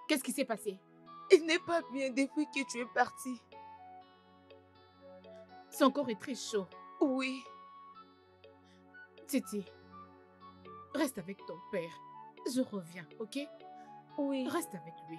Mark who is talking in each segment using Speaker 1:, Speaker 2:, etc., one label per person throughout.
Speaker 1: Qu'est-ce qui s'est passé?
Speaker 2: Il n'est pas bien depuis que tu es parti.
Speaker 1: Son corps est très chaud.
Speaker 2: Oui.
Speaker 1: Titi, reste avec ton père. Je reviens, ok?
Speaker 2: Oui.
Speaker 1: Reste avec lui.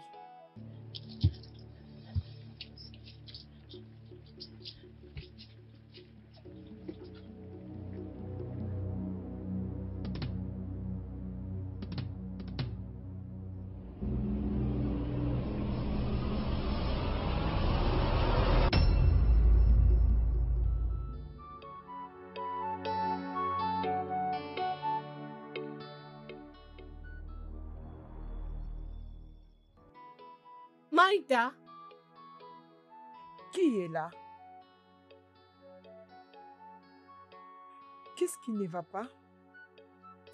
Speaker 1: Maïda,
Speaker 2: Qui est là? Qu'est-ce qui ne va pas?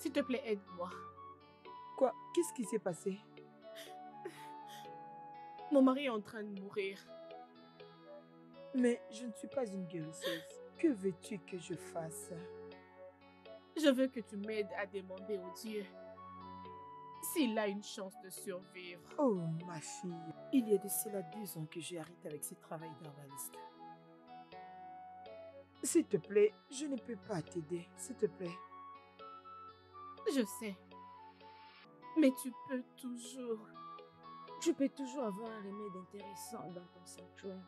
Speaker 1: s'il te plaît, aide-moi.
Speaker 2: Quoi? Qu'est-ce qui s'est passé?
Speaker 1: Mon mari est en train de mourir.
Speaker 2: Mais je ne suis pas une guérisseuse. Que veux-tu que je fasse?
Speaker 1: Je veux que tu m'aides à demander au Dieu s'il a une chance de survivre.
Speaker 2: Oh, ma fille, il y a de cela 2 ans que j'ai arrêté avec ce travail d'herbaliste. S'il te plaît, je ne peux pas t'aider. S'il te plaît.
Speaker 1: Je sais. Mais tu peux toujours.
Speaker 3: Tu peux toujours avoir un remède intéressant dans ton sanctuaire.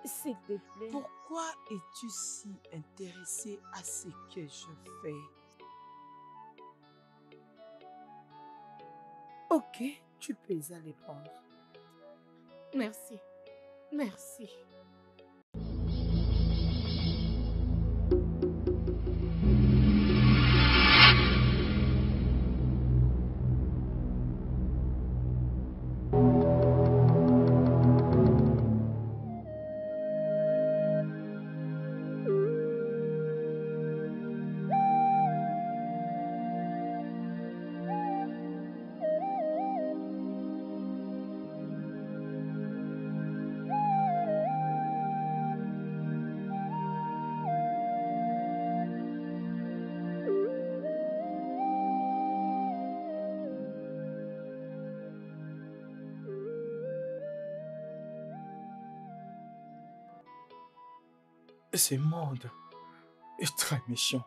Speaker 3: S'il te plaît.
Speaker 2: Pourquoi es-tu si intéressée à ce que je fais? Ok, tu peux aller prendre.
Speaker 1: Merci. Merci.
Speaker 4: Ce monde est très méchant.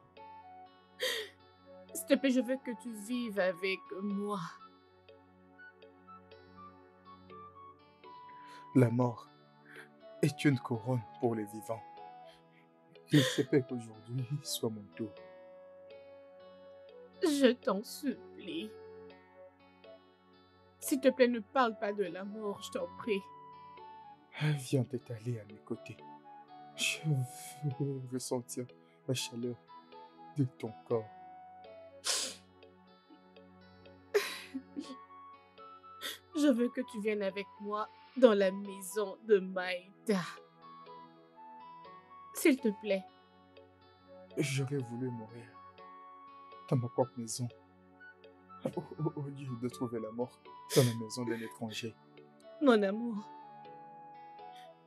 Speaker 1: S'il te plaît, je veux que tu vives avec moi.
Speaker 4: La mort est une couronne pour les vivants. Il se peut qu'aujourd'hui soit mon tour.
Speaker 1: Je t'en supplie. S'il te plaît, ne parle pas de la mort, je t'en prie.
Speaker 4: Viens t'étaler à mes côtés. Je veux ressentir la chaleur de ton corps.
Speaker 1: Je veux que tu viennes avec moi dans la maison de Maïda. S'il te plaît.
Speaker 4: J'aurais voulu mourir dans ma propre maison, au lieu de trouver la mort dans la maison d'un étranger.
Speaker 1: Mon amour,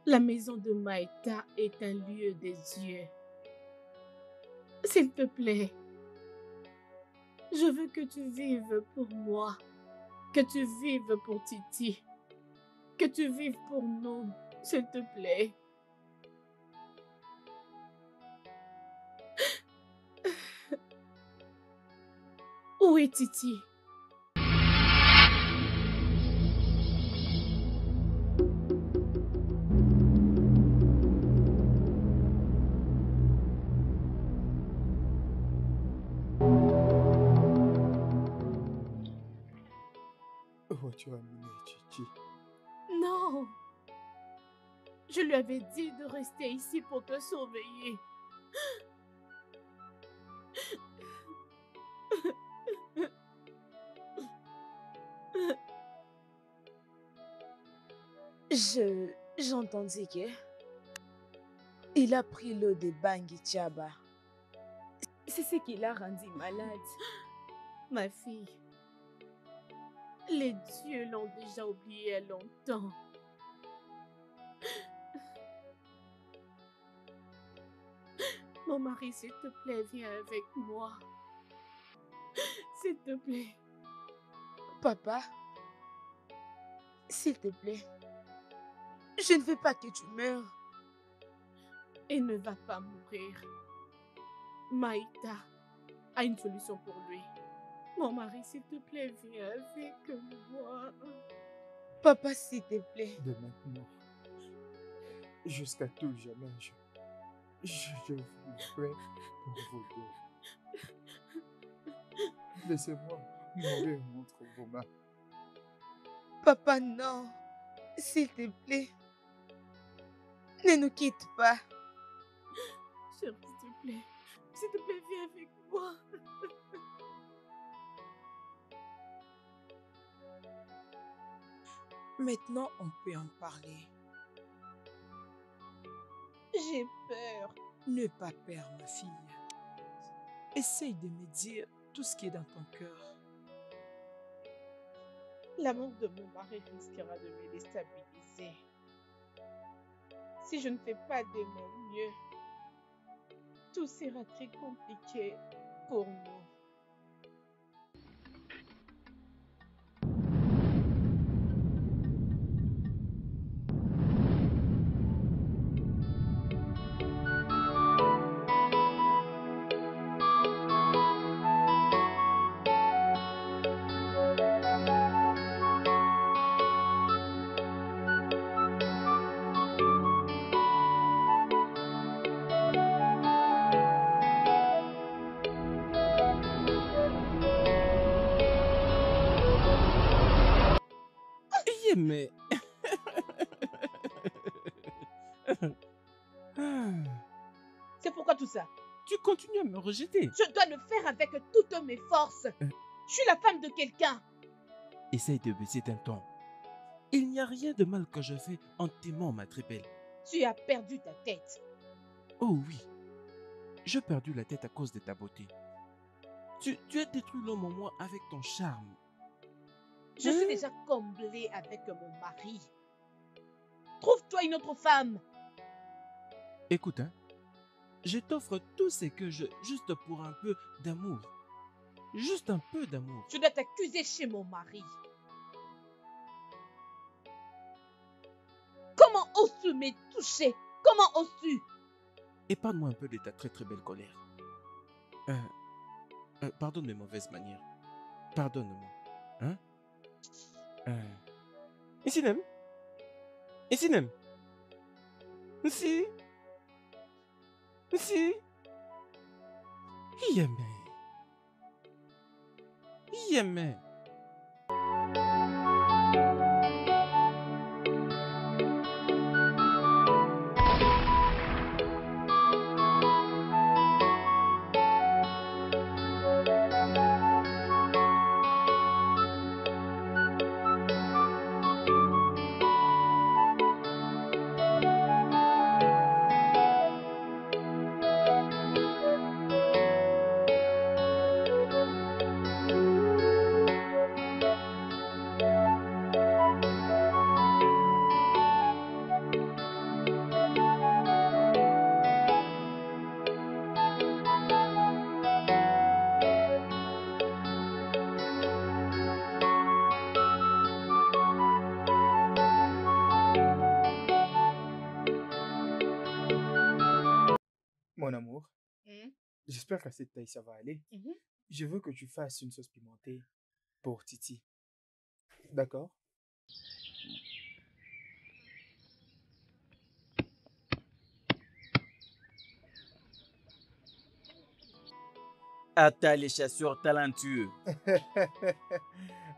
Speaker 1: la maison de Maïda est un lieu des dieux. S'il te plaît, je veux que tu vives pour moi, que tu vives pour Titi, que tu vives pour nous, s'il te plaît. Où est Titi?
Speaker 4: Où as-tu amené Titi?
Speaker 1: Non! Je lui avais dit de rester ici pour te surveiller.
Speaker 3: J'entendis que il a pris l'eau de Bangi-Tchaba. C'est ce qui l'a rendu malade.
Speaker 1: Ma fille, les dieux l'ont déjà oublié il y a longtemps. Mon mari, s'il te plaît, viens avec moi. S'il te plaît.
Speaker 3: Papa, s'il te plaît, je ne veux pas que tu meurs.
Speaker 1: Il ne va pas mourir. Maïta a une solution pour lui. Mon mari, s'il te plaît, viens avec moi.
Speaker 3: Papa, s'il te plaît.
Speaker 4: De maintenant jusqu'à tout jamais, je vivrai pour vous deux. Laissez-moi mourir entre vos mains.
Speaker 3: Papa, non. S'il te plaît. Ne nous quitte pas.
Speaker 1: Chérie, s'il te plaît, viens avec moi.
Speaker 2: Maintenant, on peut en parler.
Speaker 3: J'ai peur.
Speaker 2: N'aie pas peur, ma fille. Essaye de me dire tout ce qui est dans ton cœur.
Speaker 1: L'amour de mon mari risquera de me déstabiliser. Si je ne fais pas de mon mieux, tout sera très compliqué pour nous.
Speaker 5: Mais...
Speaker 1: C'est pourquoi tout ça?
Speaker 5: Tu continues à me rejeter.
Speaker 1: Je dois le faire avec toutes mes forces. Je suis la femme de quelqu'un.
Speaker 5: Essaye de baisser d'un ton. Il n'y a rien de mal que je fais en t'aimant, ma très belle.
Speaker 1: Tu as perdu ta tête.
Speaker 5: Oh oui, j'ai perdu la tête à cause de ta beauté. Tu as détruit l'homme en moi avec ton charme.
Speaker 1: Je suis déjà comblée avec mon mari. Trouve-toi une autre femme.
Speaker 5: Écoute, hein, je t'offre tout ce que je... Juste pour un peu d'amour. Juste un peu d'amour.
Speaker 1: Je dois t'accuser chez mon mari. Comment oses-tu me toucher? Comment oses-tu?
Speaker 5: Épargne-moi un peu de ta très très belle colère. Pardonne mes mauvaises manières. Pardonne-moi. Hein? Ici-même. Ici-même. Ici. Ici. Yémé. Yémé.
Speaker 4: Mon amour, j'espère qu'à cette taille ça va aller. Je veux que tu fasses une sauce pimentée pour Titi. D'accord?
Speaker 6: Atta les chasseurs talentueux.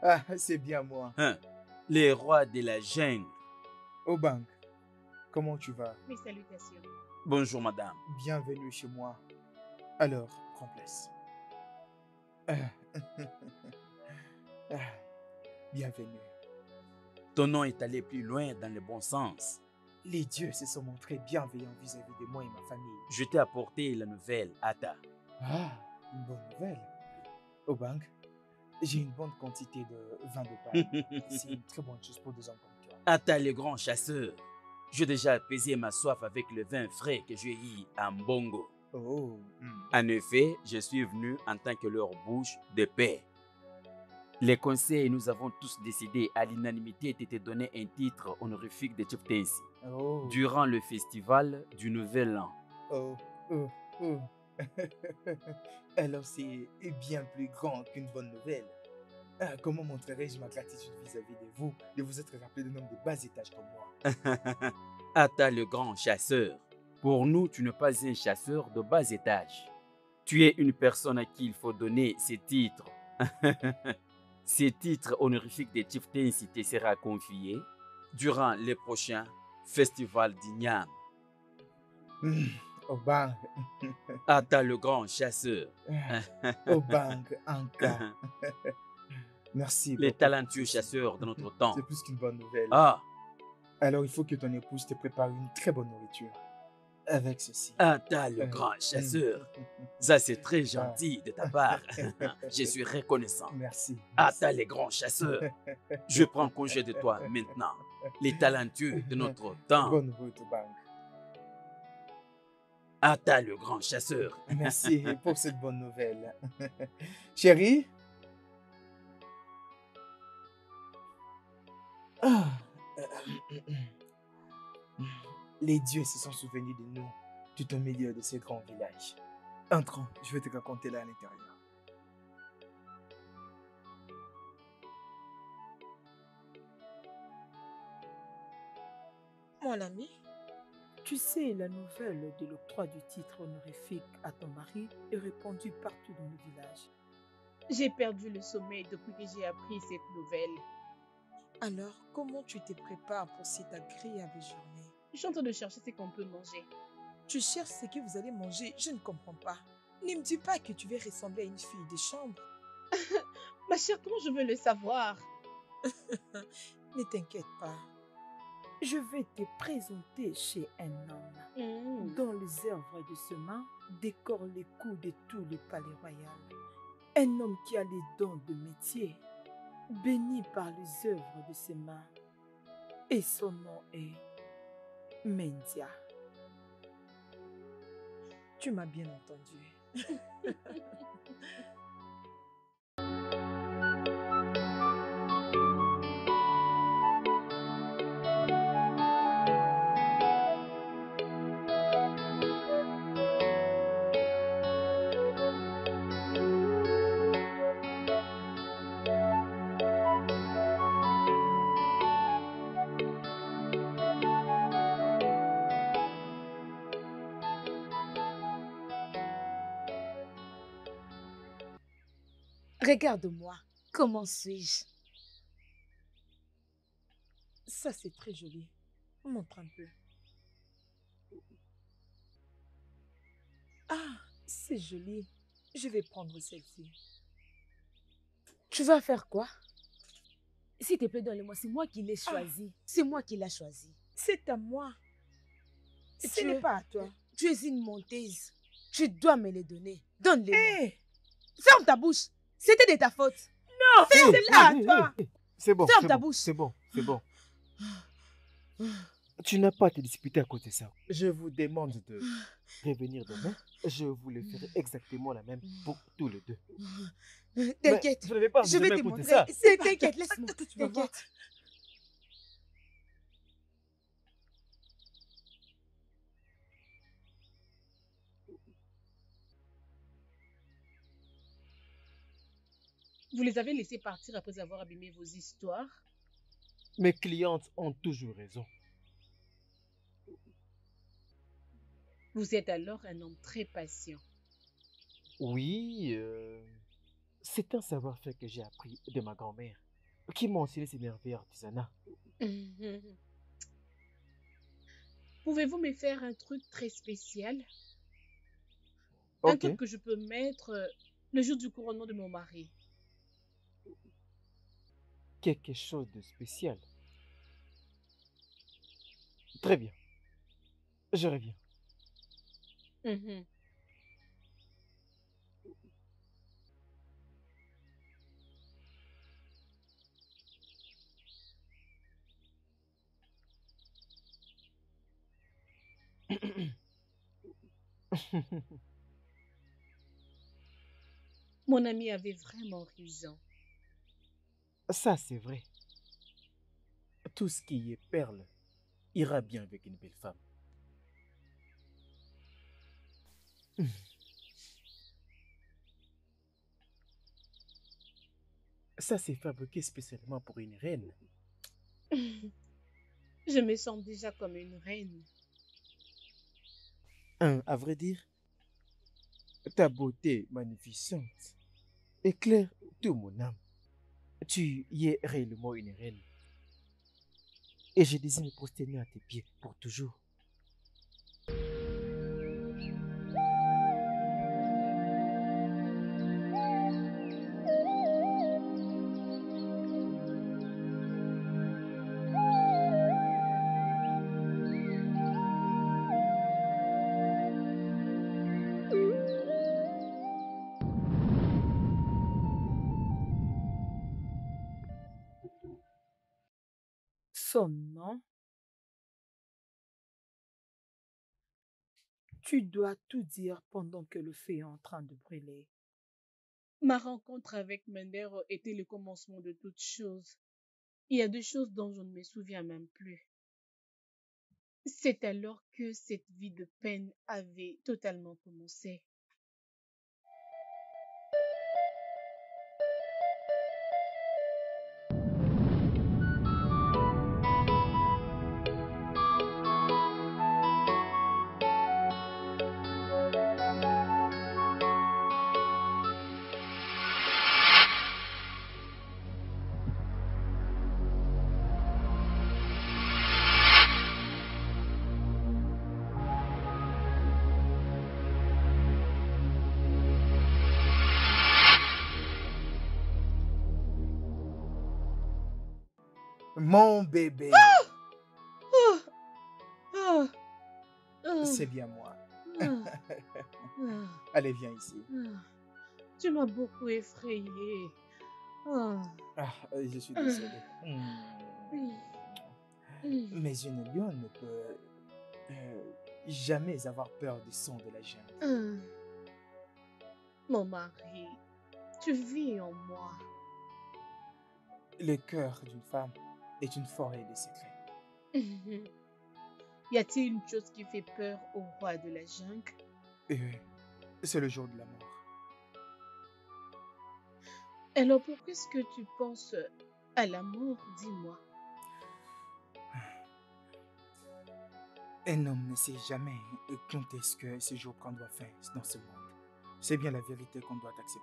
Speaker 4: Ah, c'est bien moi.
Speaker 6: Hein, les rois de la jungle.
Speaker 4: Obang, comment tu vas?
Speaker 1: Mes salutations.
Speaker 6: Bonjour madame.
Speaker 4: Bienvenue chez moi. Alors, prends place. Bienvenue.
Speaker 6: Ton nom est allé plus loin dans le bon sens.
Speaker 4: Les dieux se sont montrés bienveillants vis-à-vis de moi et ma famille.
Speaker 6: Je t'ai apporté la nouvelle, Atta.
Speaker 4: Ah, une bonne nouvelle. Obang, j'ai une bonne quantité de vin de paille. C'est une très bonne chose pour des hommes comme toi.
Speaker 6: Atta le grand chasseur. J'ai déjà apaisé ma soif avec le vin frais que j'ai eu à Mbongo.
Speaker 4: Oh.
Speaker 6: En effet, je suis venu en tant que leur bouche de paix. Les conseils, nous avons tous décidé à l'unanimité de te donner un titre honorifique de chieftaincy
Speaker 4: Oh.
Speaker 6: durant le festival du Nouvel An.
Speaker 4: Oh. Oh. Oh. Alors c'est bien plus grand qu'une bonne nouvelle. Ah, comment montrerai-je ma gratitude vis-à-vis de vous être rappelé d'un homme de bas étage comme moi?
Speaker 6: Ata le grand chasseur. Pour nous, tu n'es pas un chasseur de bas étage. Tu es une personne à qui il faut donner ces titres. Ces titres honorifiques de chieftaincy te sera confié durant le prochain festival d'Ignam.
Speaker 4: Obang.
Speaker 6: Ata le grand chasseur.
Speaker 4: Obang Anka. Merci.
Speaker 6: Les
Speaker 4: papa.
Speaker 6: talentueux chasseurs de notre temps.
Speaker 4: C'est plus qu'une bonne nouvelle.
Speaker 6: Ah,
Speaker 4: Alors il faut que ton épouse te prépare une très bonne nourriture. Avec ceci.
Speaker 6: Ata le grand chasseur. Ça, c'est très gentil de ta part. Je suis reconnaissant.
Speaker 4: Merci.
Speaker 6: Ata les grands chasseurs. Je prends congé de toi maintenant. Les talentueux de notre temps.
Speaker 4: Bonne route, Obang.
Speaker 6: Ata le grand chasseur.
Speaker 4: Merci pour cette bonne nouvelle. Chérie? Ah. Les dieux se sont souvenus de nous tout au milieu de ces grands villages. Entrons, je vais te raconter là à l'intérieur.
Speaker 2: Mon ami,
Speaker 3: Tu sais, la nouvelle de l'octroi du titre honorifique à ton mari est répandue partout dans le village.
Speaker 1: J'ai perdu le sommeil depuis que j'ai appris cette nouvelle.
Speaker 2: alors comment tu te prépares pour cette agréable journée?
Speaker 1: Je suis en train de chercher ce qu'on peut manger.
Speaker 2: Tu cherches ce que vous allez manger, je ne comprends pas. Ne me dis pas que tu veux ressembler à une fille de chambre.
Speaker 1: Ma chère, comment je veux le savoir?
Speaker 2: Ne t'inquiète pas.
Speaker 3: Je vais te présenter chez un homme dont les œuvres de ce main décorent les coups de tous les palais royaux. Un homme qui a les dons de métier, béni par les œuvres de ses mains. Et son nom est Mendia.
Speaker 2: Tu m'as bien entendu.
Speaker 3: Regarde-moi, comment suis-je?
Speaker 2: Ça, c'est très joli. Montre un peu. Ah, c'est joli. Je vais prendre celle-ci.
Speaker 3: Tu vas faire quoi? S'il te plaît, donne-le-moi. C'est moi qui l'ai choisi. C'est moi qui l'ai choisi.
Speaker 2: C'est à moi. Ce
Speaker 3: Tu
Speaker 2: n'est
Speaker 3: es-
Speaker 2: pas à toi.
Speaker 3: Tu es une menteuse. Tu dois me les donner. Donne-les-moi.
Speaker 2: Hé!
Speaker 3: Ferme ta bouche. C'était de ta faute.
Speaker 2: Non,
Speaker 3: Ferme-la à toi.
Speaker 4: C'est bon,
Speaker 3: Ferme
Speaker 4: c'est
Speaker 3: ta
Speaker 4: bon,
Speaker 3: bouche.
Speaker 4: c'est bon, c'est bon. Tu n'as pas à te disputer à cause de ça. Je vous demande de revenir demain. Je vous le ferai exactement la même pour tous les deux.
Speaker 3: T'inquiète.
Speaker 4: Mais vous n'avez pas
Speaker 3: Je vais te
Speaker 4: écouter
Speaker 3: montrer.
Speaker 4: ça.
Speaker 3: T'inquiète, laisse-moi.
Speaker 2: Tu vas voir.
Speaker 3: T'inquiète.
Speaker 1: Vous les avez laissés partir après avoir abîmé vos histoires?
Speaker 4: Mes clientes ont toujours raison.
Speaker 1: Vous êtes alors un homme très patient.
Speaker 4: Oui, c'est un savoir-faire que j'ai appris de ma grand-mère, qui m'a enseigné ces merveilles artisanales.
Speaker 1: Pouvez-vous me faire un truc très spécial? Un
Speaker 4: Ok,
Speaker 1: truc que je peux mettre le jour du couronnement de mon mari.
Speaker 4: quelque chose de spécial. Très bien, je reviens.
Speaker 1: Mhm. Mon ami avait vraiment raison.
Speaker 5: Ça, c'est vrai. Tout ce qui est perle ira bien avec une belle femme. Ça, c'est fabriqué spécialement pour une reine.
Speaker 1: Je me sens déjà comme une reine.
Speaker 5: À vrai dire, ta beauté magnificente éclaire tout mon âme. Tu y es réellement une reine. Et je désire me prosterner à tes pieds pour toujours.
Speaker 3: Son nom? Tu dois tout dire pendant que le feu est en train de brûler.
Speaker 1: Ma rencontre avec Mendero était le commencement de toutes choses. Il y a des choses dont je ne me souviens même plus. C'est alors que cette vie de peine avait totalement commencé.
Speaker 4: Mon bébé.
Speaker 1: Oh, oh, oh,
Speaker 4: C'est bien moi.
Speaker 1: oh, oh,
Speaker 4: Allez, viens ici.
Speaker 1: oh. Tu m'as beaucoup effrayée. Oh.
Speaker 4: Ah, je suis désolé.
Speaker 1: Mm.
Speaker 4: Mais une lionne ne peut jamais avoir peur du son de la jungle.
Speaker 1: Mon mari, tu vis en moi.
Speaker 4: Le cœur d'une femme est une forêt de secrets.
Speaker 1: Y a-t-il une chose qui fait peur au roi de la jungle?
Speaker 4: C'est le jour de la mort.
Speaker 1: Alors pourquoi est-ce que tu penses à la mort, dis-moi?
Speaker 4: Un homme ne sait jamais quand est-ce que ce jour prendra fin dans ce monde. C'est bien la vérité qu'on doit accepter.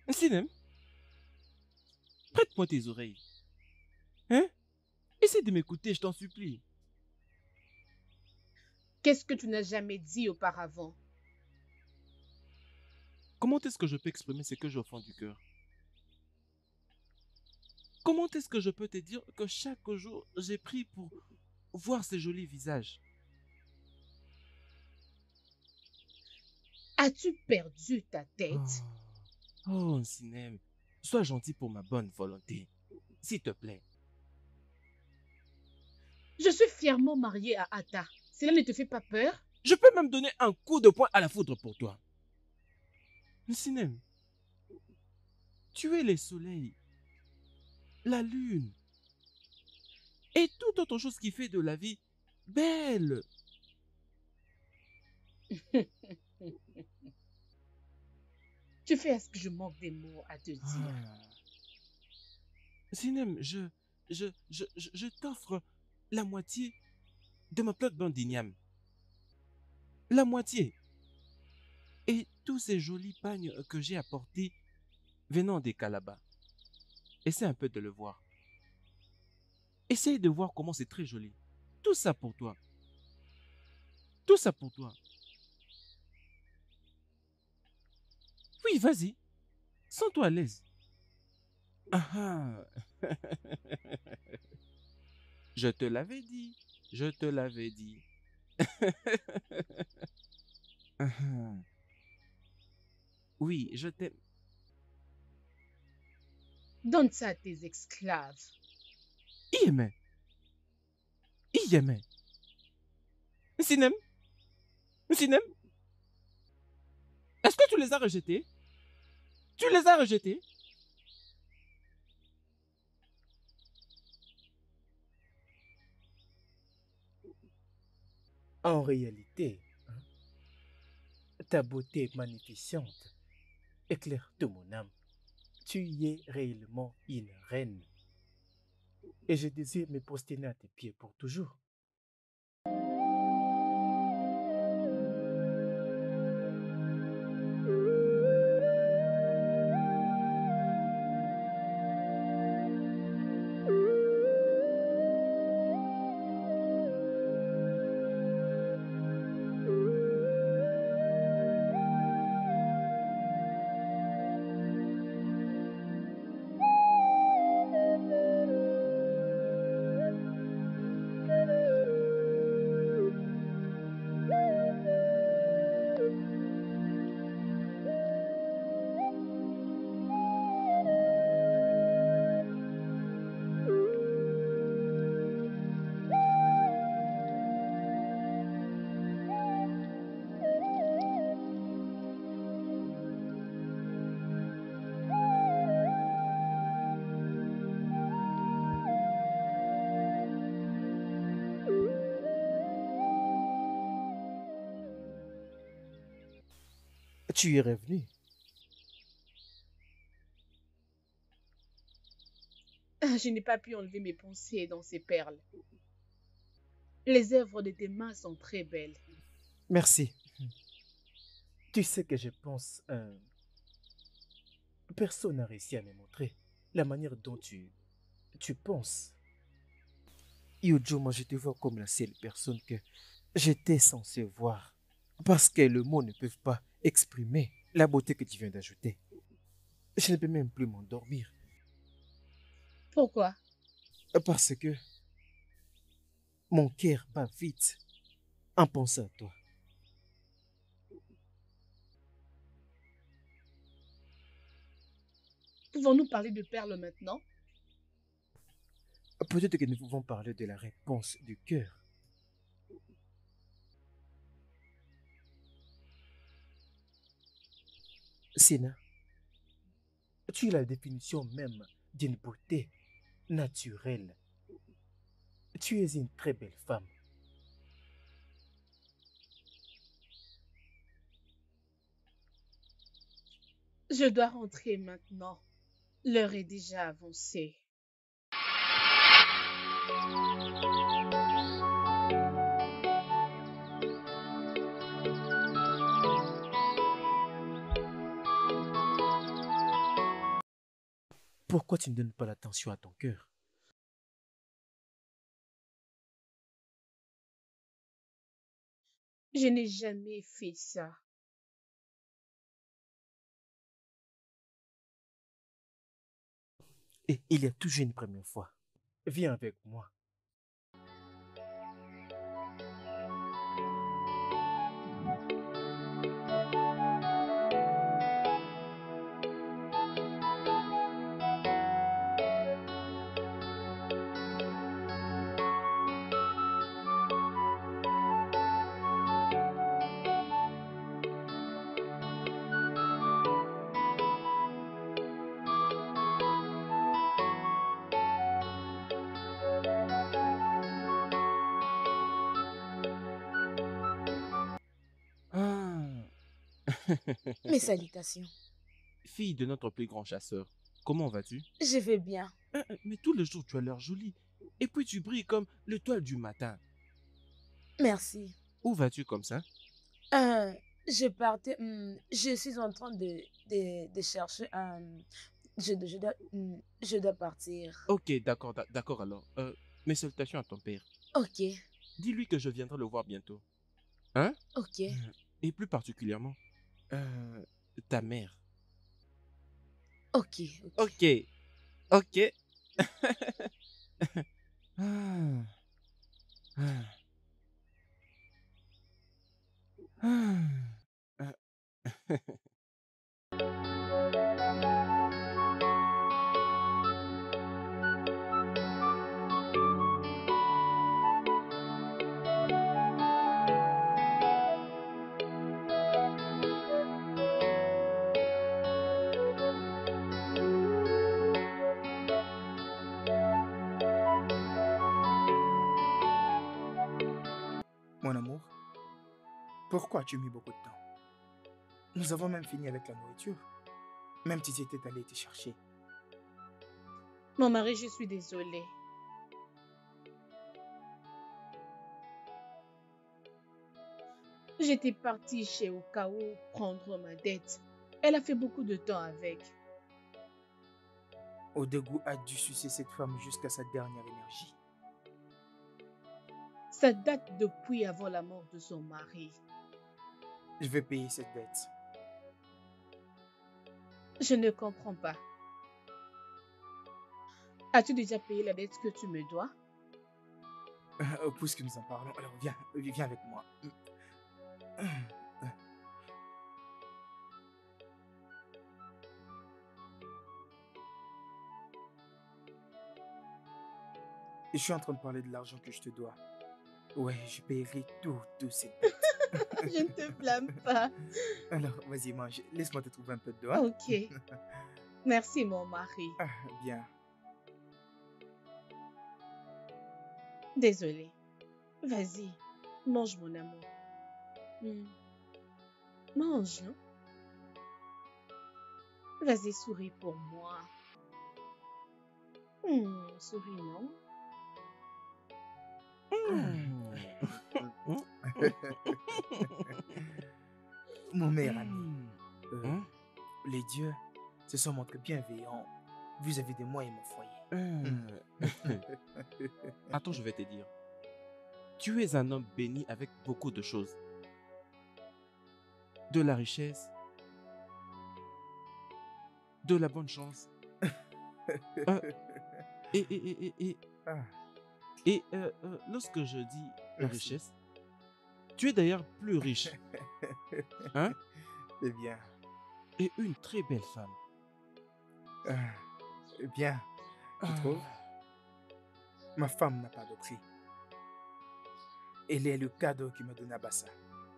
Speaker 5: Sinem, prête-moi tes oreilles. Hein? Essaie de m'écouter, je t'en supplie.
Speaker 1: Qu'est-ce que tu n'as jamais dit auparavant?
Speaker 5: Comment est-ce que je peux exprimer ce que j'ai au fond du cœur? Comment est-ce que je peux te dire que chaque jour, j'ai pris pour voir ces jolis visages?
Speaker 1: As-tu perdu ta tête?
Speaker 5: Oh, Sinem, sois gentil pour ma bonne volonté. S'il te plaît.
Speaker 1: Je suis fièrement mariée à Atta. Cela ne te fait pas peur?
Speaker 5: Je peux même donner un coup de poing à la foudre pour toi. Sinem, tu es le soleil, la lune et toute autre chose qui fait de la vie belle.
Speaker 1: Tu fais à ce que je manque des mots à te dire.
Speaker 5: Sinem, je t'offre la moitié de ma plate-bande d'igname. La moitié. Et tous ces jolis pagnes que j'ai apportés venant des Calabas. Essaie un peu de le voir. Essaye de voir comment c'est très joli. Tout ça pour toi. Tout ça pour toi. Oui, Oui, vas-y. Sens-toi à l'aise. Ah ah. Je te l'avais dit. Je te l'avais dit. Ah ah. Oui, je t'aime.
Speaker 1: Donne ça à tes esclaves.
Speaker 5: Iyeme. Iyeme. Sinem. Sinem. Est-ce que tu les as rejetés? Tu les as rejetés?
Speaker 7: En réalité, ta beauté est magnificente, éclaire tout mon âme. Tu y es réellement une reine. Et je désire me prosterner à tes pieds pour toujours. Tu y es revenu.
Speaker 1: Je n'ai pas pu enlever mes pensées dans ces perles. Les œuvres de tes mains sont très belles.
Speaker 7: Merci. Tu sais que je pense... Personne n'a réussi à me montrer la manière dont tu penses. Yujo, moi je te vois comme la seule personne que j'étais censé voir. Parce que les mots ne peuvent pas exprimer la beauté que tu viens d'ajouter. Je ne peux même plus m'endormir.
Speaker 1: Pourquoi?
Speaker 7: Parce que mon cœur bat vite en pensant à toi.
Speaker 1: Pouvons-nous parler de perles maintenant?
Speaker 7: Peut-être que nous pouvons parler de la réponse du cœur. Sina, tu es la définition même d'une beauté naturelle. Tu es une très belle femme.
Speaker 1: Je dois rentrer maintenant. L'heure est déjà avancée.
Speaker 7: Pourquoi tu ne donnes pas l'attention à ton cœur?
Speaker 1: Je n'ai jamais fait ça.
Speaker 7: Et il y a toujours une première fois. Viens avec moi.
Speaker 5: Ah.
Speaker 8: Mes salutations.
Speaker 5: Fille de notre plus grand chasseur, comment vas-tu?
Speaker 8: Je vais bien.
Speaker 5: Mais tous les jours, tu as l'air jolie. Et puis tu brilles comme l'étoile du matin.
Speaker 8: Merci.
Speaker 5: Où vas-tu comme ça?
Speaker 8: Je partais. Je suis en train de chercher un. Je dois partir.
Speaker 5: Ok, d'accord alors. Mes salutations à ton père.
Speaker 8: Ok.
Speaker 5: Dis-lui que je viendrai le voir bientôt. Hein?
Speaker 8: Ok.
Speaker 5: Et plus particulièrement, ta mère.
Speaker 8: Ok, ok.
Speaker 5: Ok, ok. Ah, ah, ah, ah.
Speaker 4: Mon amour, pourquoi as-tu mis beaucoup de temps? Nous avons même fini avec la nourriture. Même si tu étais allé te chercher.
Speaker 1: Mon mari, je suis désolée. J'étais partie chez Okao prendre ma dette. Elle a fait beaucoup de temps avec.
Speaker 4: Odegu a dû sucer cette femme jusqu'à sa dernière énergie.
Speaker 1: Ça date depuis avant la mort de son mari.
Speaker 4: Je vais payer cette dette.
Speaker 1: Je ne comprends pas. As-tu déjà payé la dette que tu me dois?
Speaker 4: Puisque nous en parlons, alors viens avec moi. Je suis en train de parler de l'argent que je te dois. Ouais, je paierai tout cette dette.
Speaker 1: Je ne te blâme pas.
Speaker 4: Alors, vas-y, mange. Laisse-moi te trouver un peu de doigts.
Speaker 1: Ok. Merci, mon mari.
Speaker 4: Ah, bien.
Speaker 1: Désolée. Vas-y, mange, mon amour. Mange, non? Vas-y, souris pour moi. Souris, non?
Speaker 4: Mon meilleur ami, les dieux se sont montrés bienveillants vis-à-vis de moi et mon foyer.
Speaker 5: Attends, je vais te dire. Tu es un homme béni avec beaucoup de choses. De la richesse, de la bonne chance. Lorsque je dis richesse, tu es d'ailleurs plus riche. Hein?
Speaker 4: Eh bien.
Speaker 5: Et une très belle femme.
Speaker 4: Eh bien, tu trouves? Ma femme n'a pas de prix. Elle est le cadeau qui m'a donné Abassa.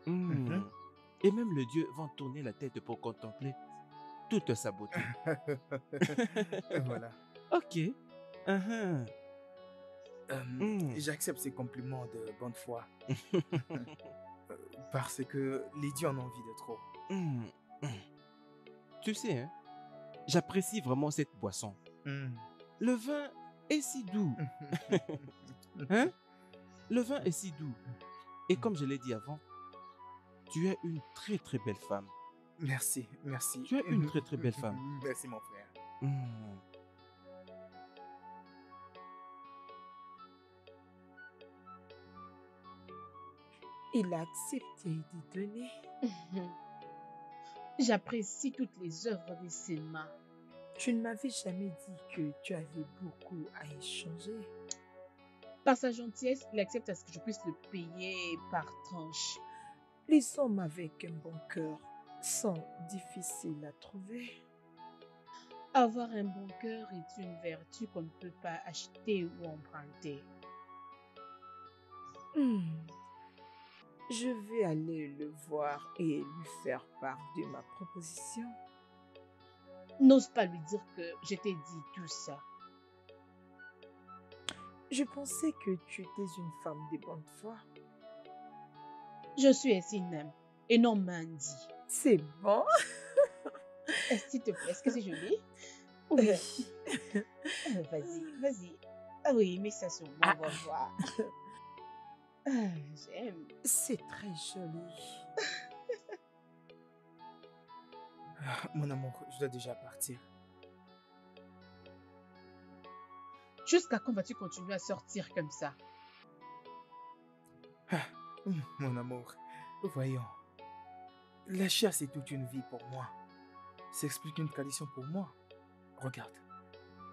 Speaker 5: Et même le Dieu va tourner la tête pour contempler toute sa beauté.
Speaker 4: Voilà.
Speaker 5: Ok.
Speaker 4: J'accepte ces compliments de bonne foi. Parce que les dieux en ont envie de trop.
Speaker 5: Tu sais, hein, j'apprécie vraiment cette boisson. Le vin est si doux. Hein? Le vin est si doux. Et comme je l'ai dit avant, tu es une très très belle femme.
Speaker 4: Merci, merci.
Speaker 5: Tu es une très très belle femme.
Speaker 4: Merci mon frère.
Speaker 3: Il a accepté de donner.
Speaker 1: J'apprécie toutes les œuvres de ses mains.
Speaker 3: Tu ne m'avais jamais dit que tu avais beaucoup à échanger.
Speaker 1: Par sa gentillesse, il accepte à ce que je puisse le payer par tranche.
Speaker 3: Les hommes avec un bon cœur sont difficiles à trouver.
Speaker 1: Avoir un bon cœur est une vertu qu'on ne peut pas acheter ou emprunter.
Speaker 3: Je vais aller le voir et lui faire part de ma proposition.
Speaker 1: N'ose pas lui dire que je t'ai dit tout ça.
Speaker 3: Je pensais que tu étais une femme de bonne foi.
Speaker 1: Je suis Essinem et non Mandy.
Speaker 3: C'est bon.
Speaker 1: S'il te plaît, est-ce que c'est joli?
Speaker 3: Oui.
Speaker 1: Vas-y. Ah oui, mets ça sur moi, on va voir. J'aime.
Speaker 3: C'est très joli.
Speaker 4: Mon amour, je dois déjà partir.
Speaker 1: Jusqu'à quand vas-tu continuer à sortir comme ça?
Speaker 4: Mon amour, voyons. La chasse est toute une vie pour moi. Ça explique une tradition pour moi. Regarde,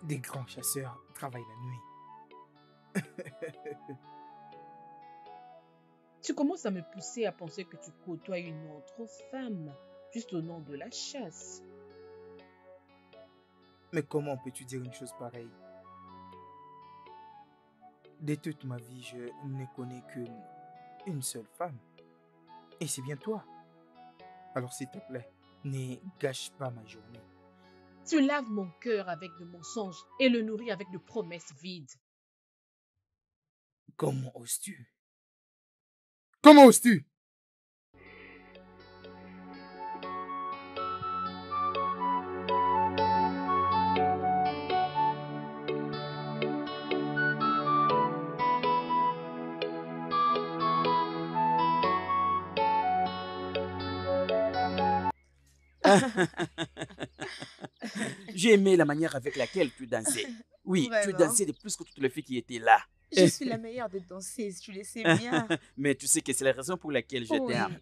Speaker 4: des grands chasseurs travaillent la nuit.
Speaker 1: Tu commences à me pousser à penser que tu côtoies une autre femme, juste au nom de la chasse.
Speaker 4: Mais comment peux-tu dire une chose pareille? De toute ma vie, je ne connais qu'une seule femme. Et c'est bien toi. Alors s'il te plaît, ne gâche pas ma journée.
Speaker 1: Tu laves mon cœur avec de mensonges et le nourris avec de promesses vides.
Speaker 4: Comment oses-tu? Comment oses-tu?
Speaker 6: J'ai aimé la manière avec laquelle tu dansais. Oui, tu
Speaker 8: Vraiment.
Speaker 6: dansais de plus que toutes les filles qui étaient là.
Speaker 8: Je suis la meilleure des danseuses, tu le sais bien.
Speaker 6: Mais tu sais que c'est la raison pour laquelle je
Speaker 8: Oui.
Speaker 6: t'aime.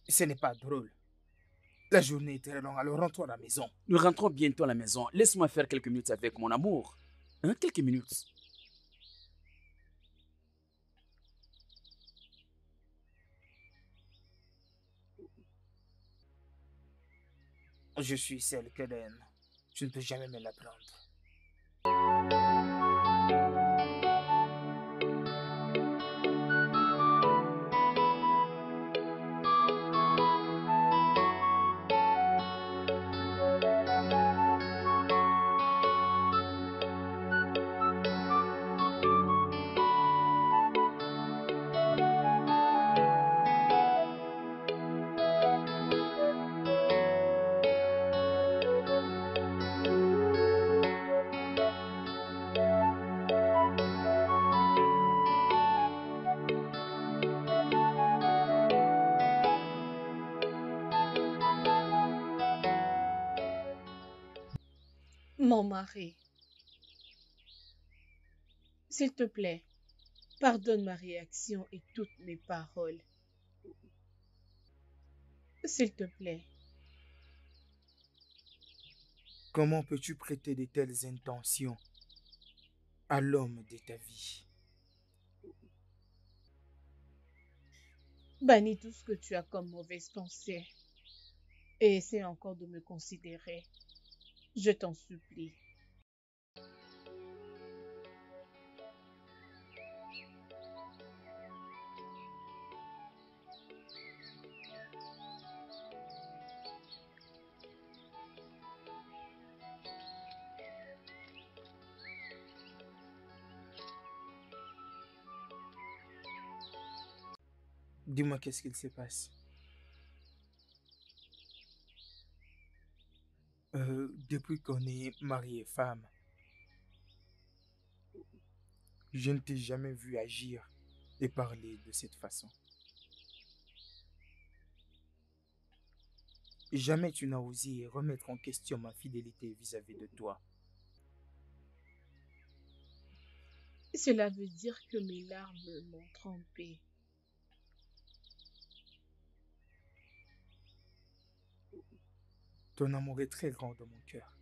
Speaker 4: Ce n'est pas drôle. La journée est très longue, alors rentre à la maison.
Speaker 6: Nous rentrons bientôt à la maison. Laisse-moi faire quelques minutes avec mon amour. Hein, quelques minutes.
Speaker 4: Je suis celle qu'elle aime. Tu ne peux jamais me l'apprendre.
Speaker 1: Mon mari, s'il te plaît, pardonne ma réaction et toutes mes paroles. S'il te plaît.
Speaker 4: Comment peux-tu prêter de telles intentions à l'homme de ta vie?
Speaker 1: Bannis tout ce que tu as comme mauvaise pensée et essaie encore de me considérer. Je t'en supplie.
Speaker 4: Dis-moi qu'est-ce qu'il se passe. Depuis qu'on est mari et femme, je ne t'ai jamais vu agir et parler de cette façon. Jamais tu n'as osé remettre en question ma fidélité vis-à-vis de toi.
Speaker 1: Cela veut dire que mes larmes m'ont trompée.
Speaker 4: Ton amour est très grand dans mon cœur.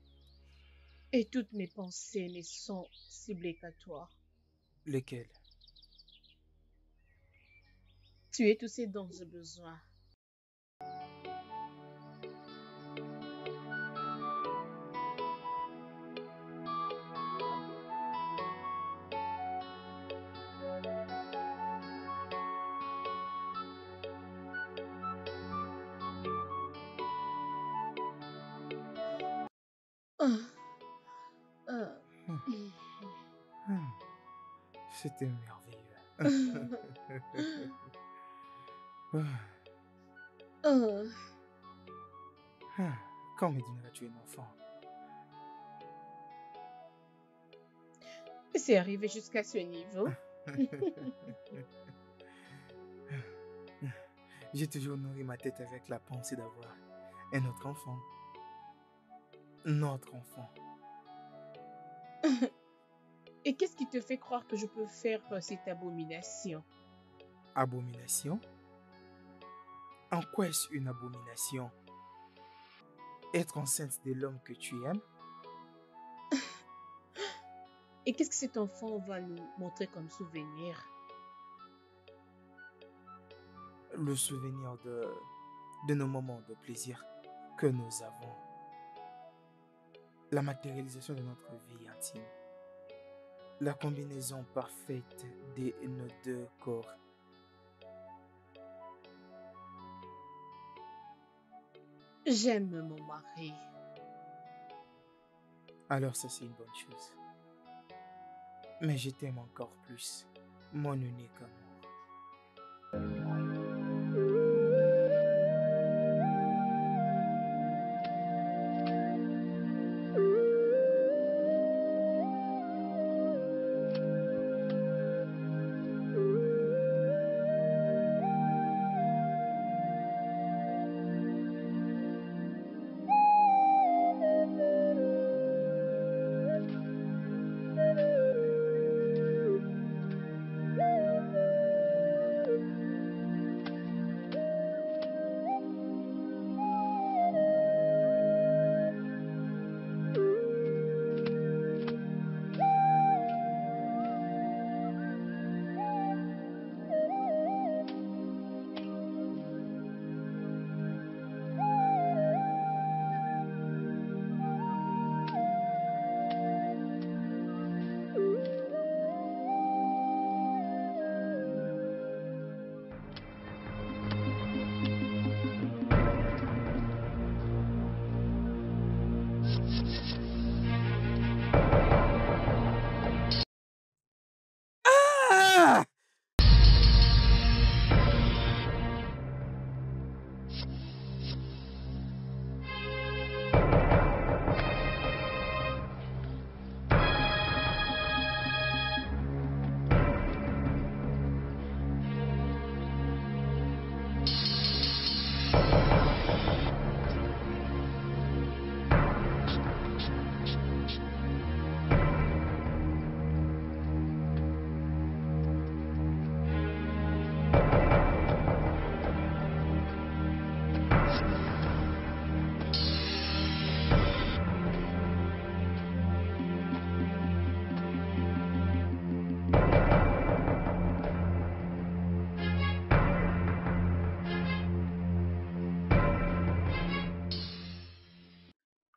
Speaker 1: Et toutes mes pensées ne sont ciblées qu'à toi.
Speaker 4: Lesquelles?
Speaker 1: Tu es tout ce dont j'ai besoin.
Speaker 4: C'était merveilleux. Quand me donneras-tu un enfant?
Speaker 1: C'est arrivé jusqu'à ce niveau.
Speaker 4: J'ai toujours nourri ma tête avec la pensée d'avoir un autre enfant. Notre enfant.
Speaker 1: Et qu'est-ce qui te fait croire que je peux faire cette abomination?
Speaker 4: Abomination? En quoi est-ce une abomination? Être enceinte de l'homme que tu aimes?
Speaker 1: Et qu'est-ce que cet enfant va nous montrer comme souvenir?
Speaker 4: Le souvenir de nos moments de plaisir que nous avons. La matérialisation de notre vie intime. La combinaison parfaite de nos deux corps.
Speaker 1: J'aime mon mari.
Speaker 4: Alors ça c'est une bonne chose. Mais je t'aime encore plus, mon unique amour.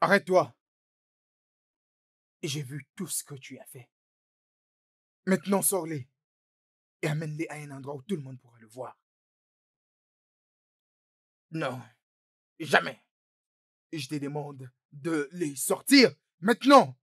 Speaker 4: Arrête-toi. J'ai vu tout ce que tu as fait. Maintenant, sors-les et amène-les à un endroit où tout le monde pourra le voir. Non, jamais. Je te demande de les sortir maintenant.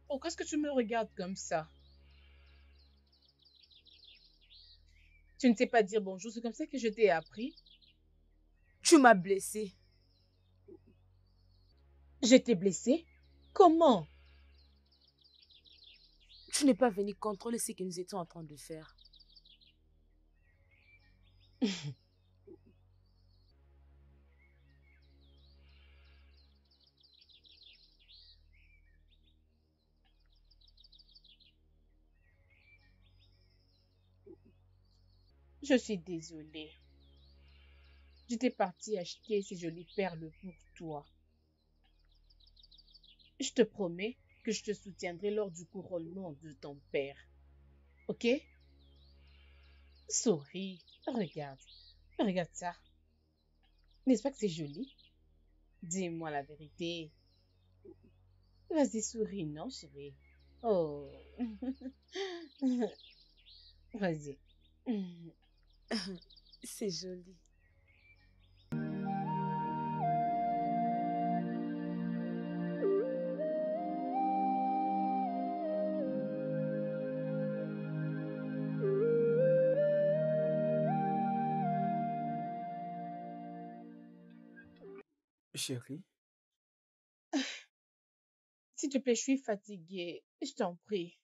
Speaker 1: Pourquoi est-ce que tu me regardes comme ça? Tu ne sais pas dire bonjour, c'est comme ça que je t'ai appris.
Speaker 8: Tu m'as blessée.
Speaker 1: Je t'ai blessée? Comment?
Speaker 8: Tu n'es pas venu contrôler ce que nous étions en train de faire.
Speaker 1: Je suis désolée. J'étais partie acheter ces jolies perles pour toi. Je te promets que je te soutiendrai lors du couronnement de ton père. Ok? Souris. Regarde. Regarde ça. N'est-ce pas que c'est joli? Dis-moi la vérité. Vas-y, souris, non, chérie? Oh. Vas-y.
Speaker 8: C'est joli.
Speaker 4: Chérie,
Speaker 1: S'il te plaît, je suis fatiguée. Je t'en prie.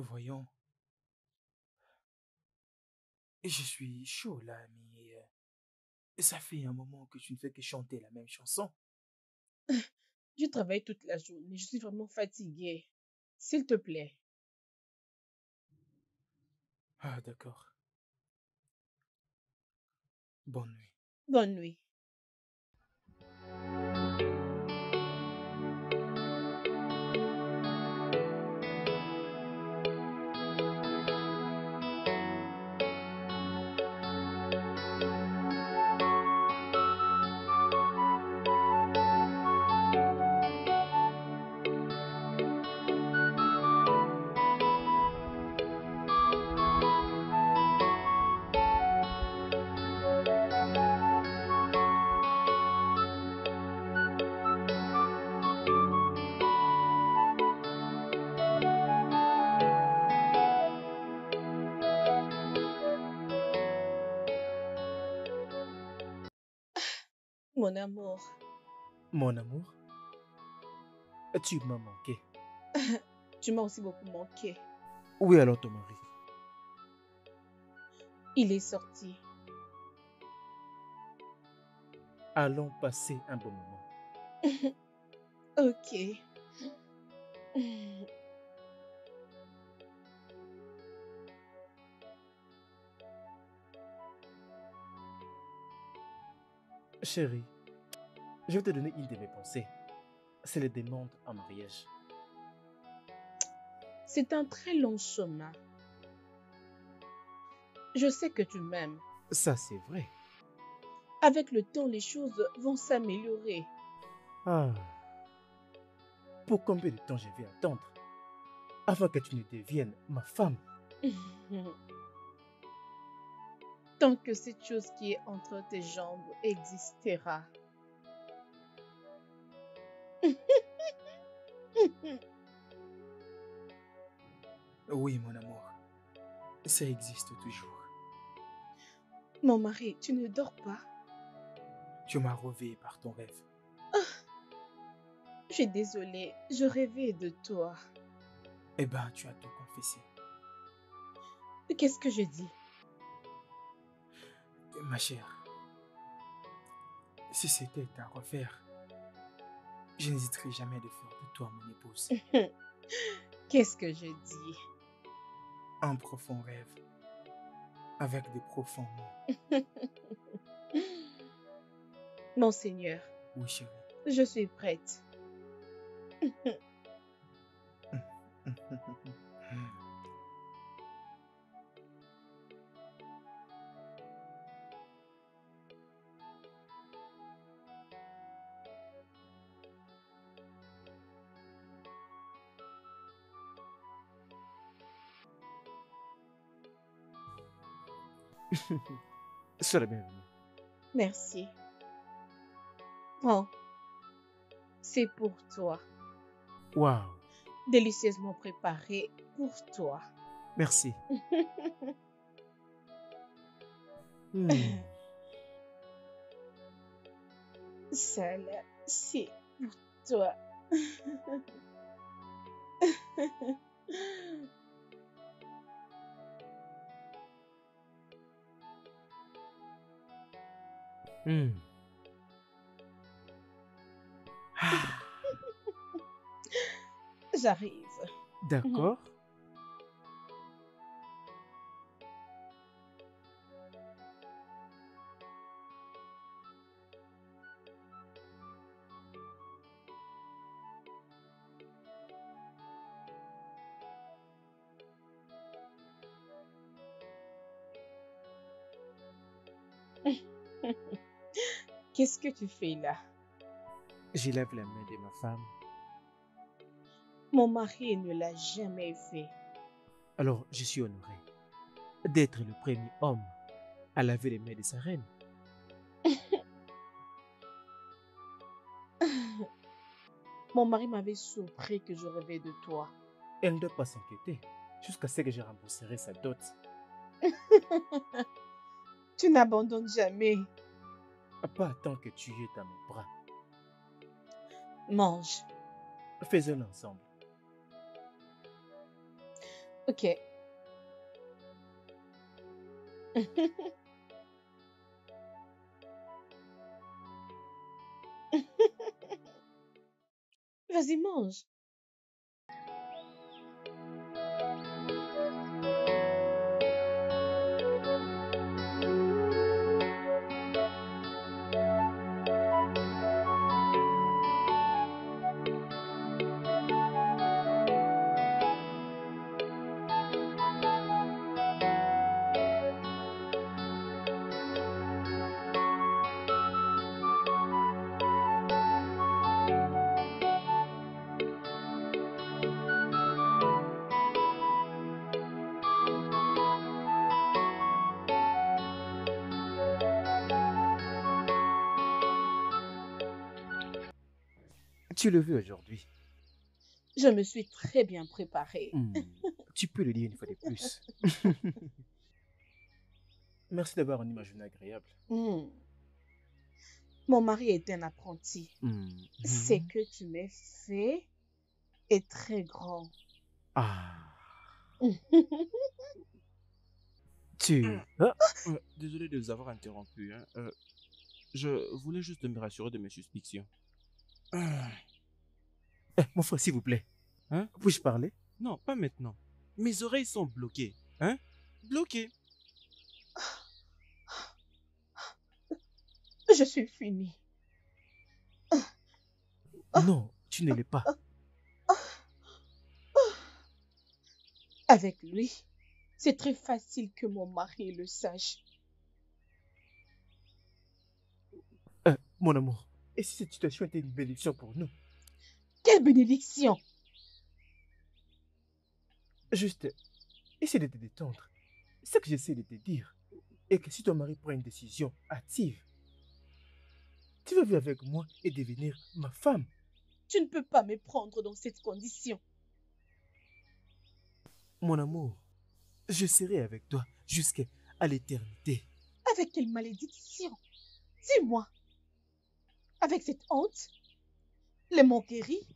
Speaker 4: voyons. Je suis chaud là, mais ça fait un moment que tu ne fais que chanter la même chanson.
Speaker 1: Je travaille toute la journée. Je suis vraiment fatiguée. S'il te plaît.
Speaker 4: Ah, d'accord. Bonne nuit.
Speaker 1: Bonne nuit. Mon amour.
Speaker 7: Mon amour, tu m'as manqué.
Speaker 1: Tu m'as aussi beaucoup manqué.
Speaker 7: Où est alors ton mari?
Speaker 1: Il est sorti.
Speaker 7: Allons passer un bon moment.
Speaker 1: Ok.
Speaker 7: Chérie, je vais te donner une de mes pensées. C'est les demandes en mariage.
Speaker 1: C'est un très long chemin. Je sais que tu m'aimes.
Speaker 7: Ça, c'est vrai.
Speaker 1: Avec le temps, les choses vont s'améliorer.
Speaker 7: Ah. Pour combien de temps je vais attendre avant que tu ne deviennes ma femme?
Speaker 1: Tant que cette chose qui est entre tes jambes existera.
Speaker 4: Oui, mon amour. Ça existe toujours.
Speaker 1: Mon mari, tu ne dors pas?
Speaker 4: Tu m'as réveillé par ton rêve.
Speaker 1: Je suis désolée, je rêvais de toi.
Speaker 4: Eh ben, tu as tout confessé.
Speaker 1: Qu'est-ce que je dis?
Speaker 4: Ma chère, si c'était à refaire, je n'hésiterai jamais de faire de toi mon épouse.
Speaker 1: Qu'est-ce que je dis?
Speaker 4: Un profond rêve, avec de profonds mots.
Speaker 1: Mon Seigneur.
Speaker 4: Oui, chérie.
Speaker 1: Je suis prête.
Speaker 7: Sois la bienvenue.
Speaker 1: Merci. Oh, c'est pour toi.
Speaker 7: Waouh.
Speaker 1: Délicieusement préparé pour toi.
Speaker 7: Merci.
Speaker 1: Ça là, c'est pour toi. J'arrive.
Speaker 7: D'accord.
Speaker 1: Qu'est-ce que tu fais là?
Speaker 7: Je lève la main de ma femme.
Speaker 1: Mon mari ne l'a jamais fait.
Speaker 7: Alors, je suis honoré d'être le premier homme à laver les mains de sa reine.
Speaker 1: Mon mari m'avait surpris que je rêvais de toi.
Speaker 7: Elle ne doit pas s'inquiéter jusqu'à ce que je rembourserai sa dot.
Speaker 1: Tu n'abandonnes jamais.
Speaker 7: Pas tant que tu es dans mes bras.
Speaker 1: Mange.
Speaker 7: Faisons-le ensemble.
Speaker 1: Ok. Vas-y, mange.
Speaker 7: Tu le veux aujourd'hui.
Speaker 1: Je me suis très bien préparée.
Speaker 7: Tu peux le dire une fois de plus. Merci d'avoir rendu ma journée agréable.
Speaker 1: Mon mari est un apprenti. Ce que tu m'as fait est très grand.
Speaker 5: Désolé de vous avoir interrompu. Je voulais juste me rassurer de mes suspicions.
Speaker 7: Mon frère, s'il vous plaît.
Speaker 5: Hein?
Speaker 7: Puis-je parler?
Speaker 5: Non, pas maintenant. Mes oreilles sont bloquées. Hein? Bloquées.
Speaker 1: Je suis finie.
Speaker 7: Non, tu ne l'es pas.
Speaker 1: Avec lui, c'est très facile que mon mari le sache.
Speaker 7: Mon amour, et si cette situation était une bénédiction pour nous?
Speaker 1: Quelle bénédiction!
Speaker 7: Juste, essaie de te détendre. C'est ce que j'essaie de te dire. Et que si ton mari prend une décision hâtive, tu vas vivre avec moi et devenir ma femme.
Speaker 1: Tu ne peux pas me prendre dans cette condition.
Speaker 7: Mon amour, je serai avec toi jusqu'à l'éternité.
Speaker 1: Avec quelle malédiction? Dis-moi. Avec cette honte? Les moqueries?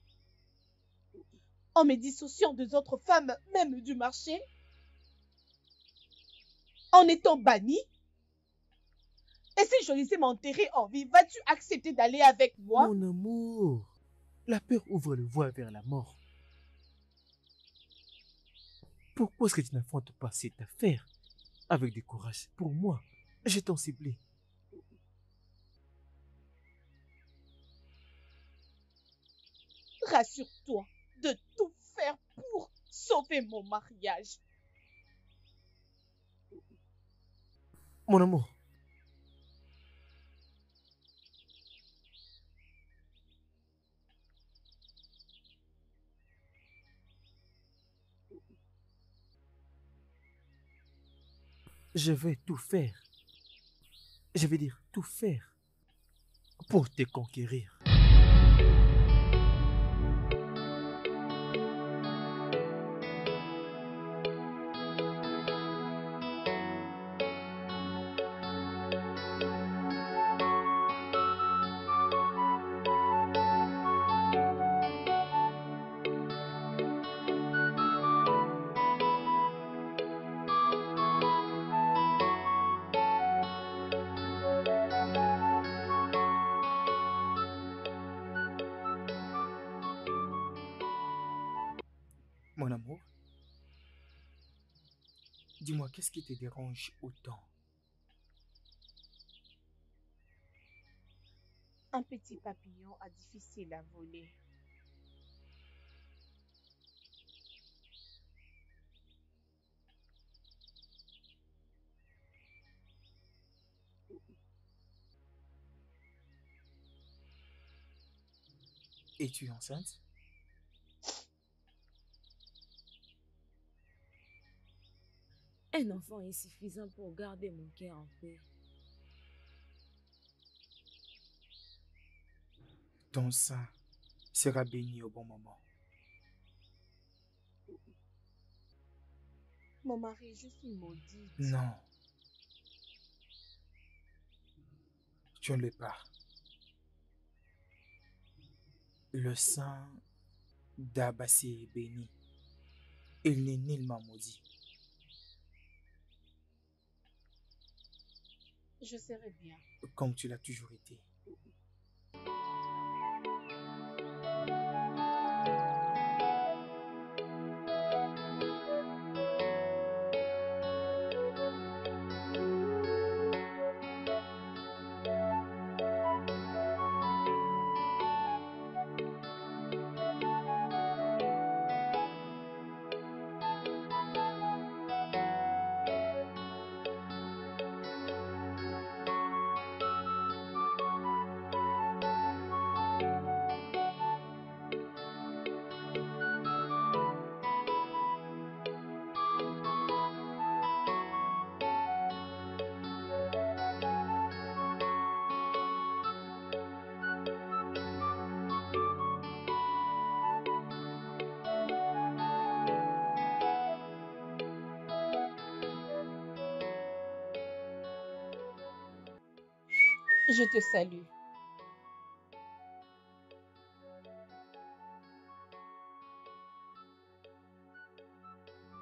Speaker 1: En me dissociant des autres femmes, même du marché? En étant banni? Et si je laissais m'enterrer en vie, vas-tu accepter d'aller avec moi?
Speaker 7: Mon amour, la peur ouvre le voie vers la mort. Pourquoi est-ce que tu n'affrontes pas cette affaire avec du courage? Pour moi, je t'en supplie.
Speaker 1: Rassure-toi de tout faire pour sauver mon mariage.
Speaker 7: Mon amour. Je vais tout faire. Je vais dire tout faire pour te conquérir.
Speaker 4: Mon amour, dis-moi, qu'est-ce qui te dérange autant?
Speaker 1: Un petit papillon a difficile à voler.
Speaker 4: Es-tu enceinte?
Speaker 8: Un enfant est suffisant pour garder mon cœur en paix.
Speaker 4: Ton sein sera béni au bon moment.
Speaker 1: Mon mari, je suis maudite.
Speaker 4: Non. Tu ne l'es pas. Le sang d'Abassé est béni. Il n'est nullement maudit.
Speaker 1: Je serai bien.
Speaker 4: Comme tu l'as toujours été.
Speaker 1: Je te salue.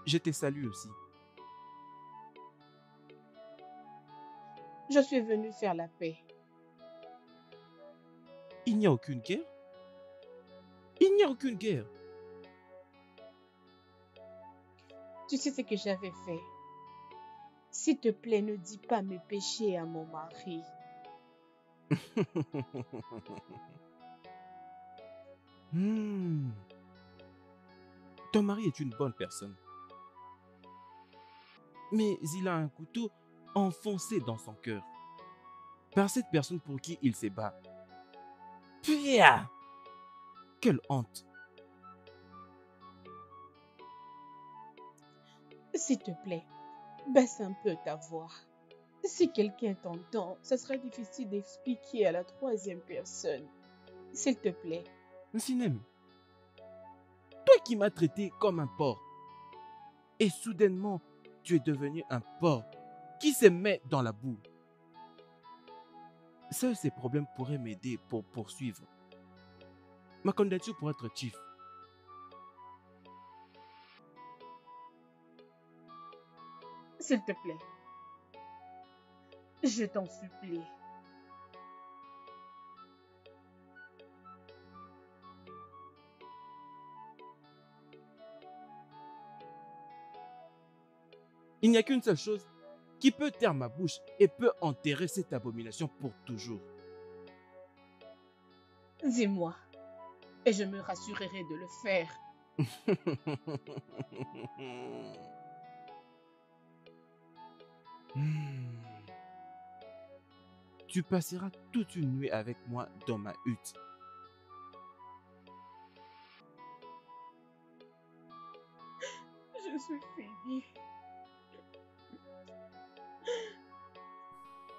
Speaker 5: Je te salue aussi.
Speaker 1: Je suis venue faire la paix.
Speaker 5: Il n'y a aucune guerre? Il n'y a aucune guerre.
Speaker 1: Tu sais ce que j'avais fait. S'il te plaît, ne dis pas mes péchés à mon mari.
Speaker 5: Ton mari est une bonne personne. Mais il a un couteau enfoncé dans son cœur. Par cette personne pour qui il se bat. Pia! Quelle honte!
Speaker 1: S'il te plaît, baisse un peu ta voix. Si quelqu'un t'entend, ce sera difficile d'expliquer à la troisième personne. S'il te plaît.
Speaker 5: Sinem, toi qui m'as traité comme un porc, et soudainement, tu es devenu un porc qui se met dans la boue. Seuls ces problèmes pourraient m'aider pour poursuivre ma candidature pour être chief.
Speaker 1: S'il te plaît, je t'en supplie.
Speaker 5: Il n'y a qu'une seule chose qui peut taire ma bouche et peut enterrer cette abomination pour toujours.
Speaker 1: Dis-moi, et je me rassurerai de le faire.
Speaker 5: Tu passeras toute une nuit avec moi dans ma hutte.
Speaker 1: Je suis finie.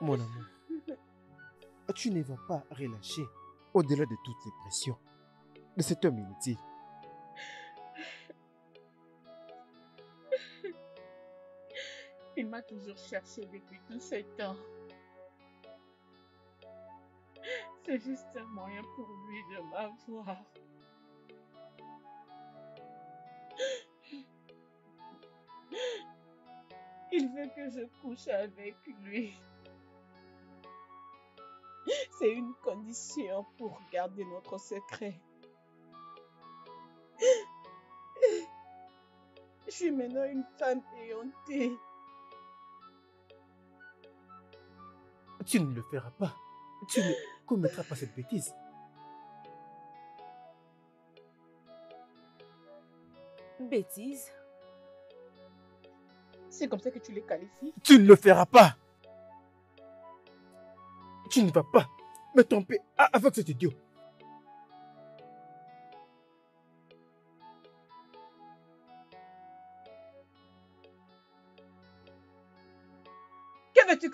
Speaker 7: Mon amour, tu ne vas pas relâcher au-delà de toutes les pressions de cet homme inutile.
Speaker 1: Il m'a toujours cherché depuis tout ce temps. C'est juste un moyen pour lui de m'avoir. Il veut que je couche avec lui. C'est une condition pour garder notre secret. Je suis maintenant une femme éhontée.
Speaker 7: Tu ne le feras pas. Tu ne commettras pas cette bêtise.
Speaker 8: Bêtise?
Speaker 1: C'est comme ça que tu les qualifies?
Speaker 7: Tu ne le feras pas. Tu ne vas pas me tromper avec cet idiot.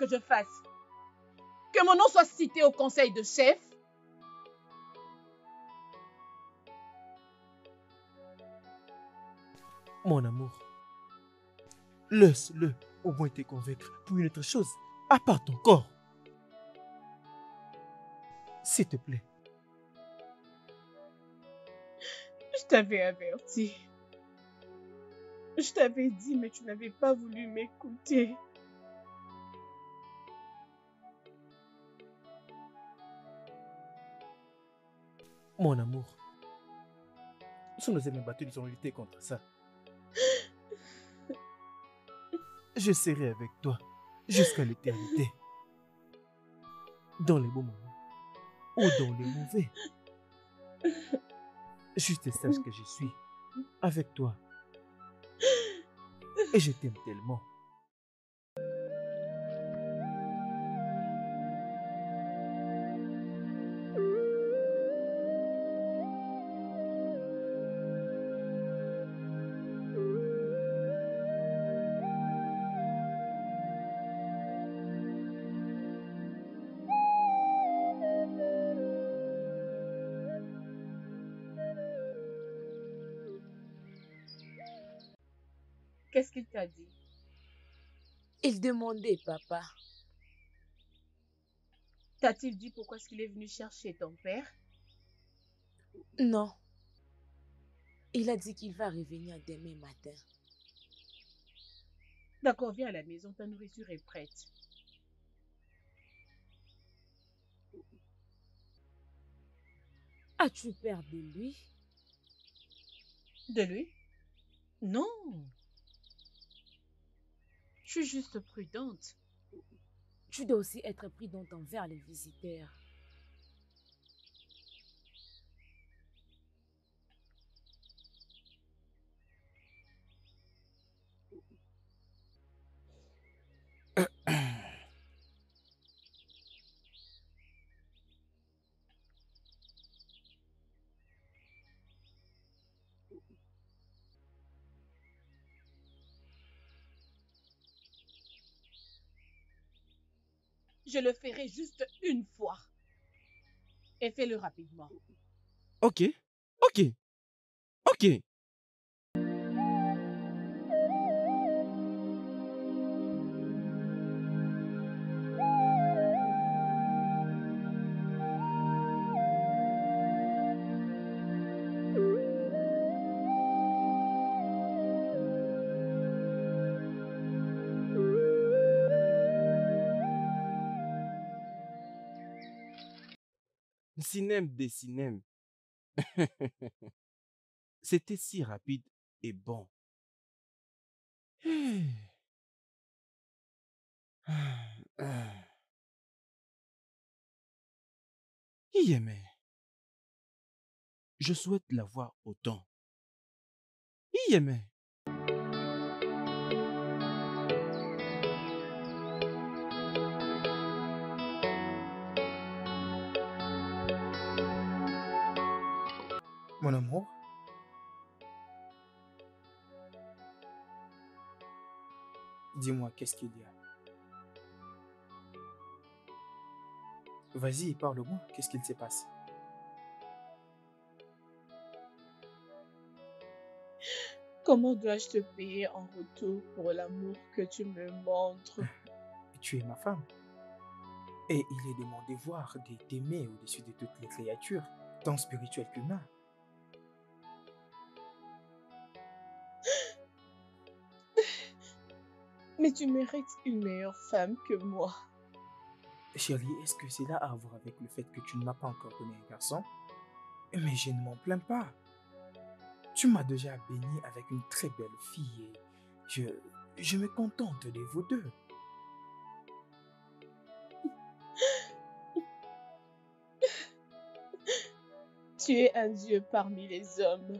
Speaker 1: je fasse? Que mon nom soit cité au conseil de chef?
Speaker 7: Mon amour, laisse-le au moins te convaincre pour une autre chose, à part ton corps. S'il te plaît.
Speaker 1: Je t'avais averti. Je t'avais dit, mais tu n'avais pas voulu m'écouter.
Speaker 7: Mon amour, si nous aimons battu, nous allons lutter contre ça. Je serai avec toi jusqu'à l'éternité. Dans les bons moments ou dans les mauvais. Juste sache que je suis avec toi. Et je t'aime tellement.
Speaker 1: Qu'est-ce qu'il t'a dit?
Speaker 8: Il demandait, papa.
Speaker 1: T'a-t-il dit pourquoi est-ce qu'il est venu chercher ton père?
Speaker 8: Non. Il a dit qu'il va revenir demain matin.
Speaker 1: D'accord, viens à la maison, ta nourriture est prête.
Speaker 8: As-tu peur de lui?
Speaker 1: De lui? Non. Je suis juste prudente.
Speaker 8: Tu dois aussi être prudente envers les visiteurs.
Speaker 1: Je le ferai juste une fois. Et fais-le rapidement.
Speaker 5: Ok, ok, ok. Cinem des cinem. C'était si rapide et bon. Yémé, je souhaite la voir autant. Yémé.
Speaker 4: Mon amour, dis-moi, qu'est-ce qu'il y a? Vas-y, parle-moi, qu'est-ce qu'il se passe?
Speaker 1: Comment dois-je te payer en retour pour l'amour que tu me montres?
Speaker 4: Tu es ma femme. Et il est de mon devoir de t'aimer au-dessus de toutes les créatures, tant spirituelles qu'humaines.
Speaker 1: Mais tu mérites une meilleure femme que moi.
Speaker 4: Chérie, est-ce que c'est là à voir avec le fait que tu ne m'as pas encore donné un garçon? Mais je ne m'en plains pas. Tu m'as déjà béni avec une très belle fille et je me contente de vous deux.
Speaker 1: Tu es un dieu parmi les hommes.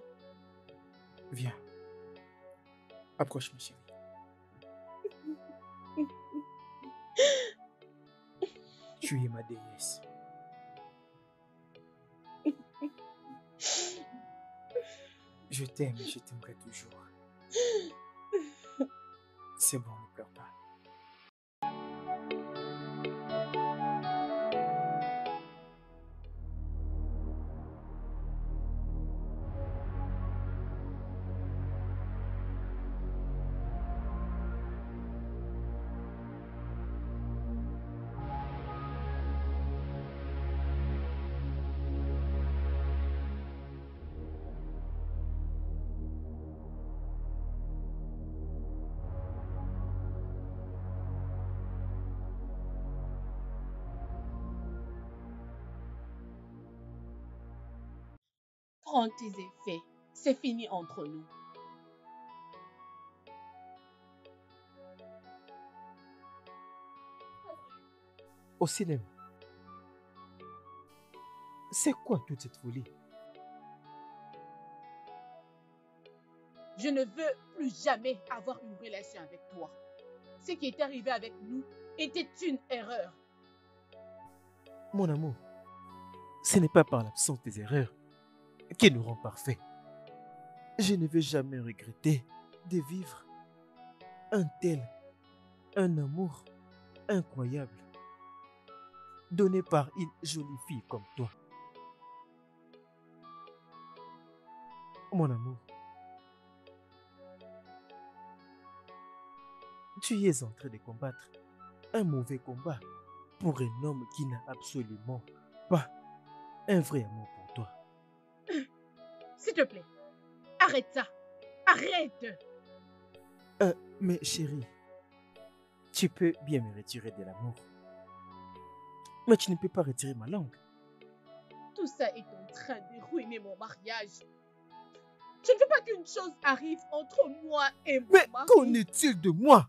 Speaker 4: Viens. Approche, ma chérie. Tu es ma déesse. Je t'aime et je t'aimerai toujours. C'est bon, ne pleure pas.
Speaker 1: Prends tes effets. C'est fini entre nous.
Speaker 7: Au cinéma. C'est quoi toute cette folie?
Speaker 1: Je ne veux plus jamais avoir une relation avec toi. Ce qui est arrivé avec nous était une erreur.
Speaker 7: Mon amour, ce n'est pas par l'absence des erreurs qui nous rend parfaits. Je ne vais jamais regretter de vivre un amour incroyable, donné par une jolie fille comme toi. Mon amour, tu es en train de combattre un mauvais combat pour un homme qui n'a absolument pas un vrai amour pour toi.
Speaker 1: S'il te plaît, arrête ça. Arrête.
Speaker 7: Mais chérie, tu peux bien me retirer de l'amour. Mais tu ne peux pas retirer ma langue.
Speaker 1: Tout ça est en train de ruiner mon mariage. Je ne veux pas qu'une chose arrive entre moi et mon
Speaker 7: mari. Mais qu'en est-il de moi?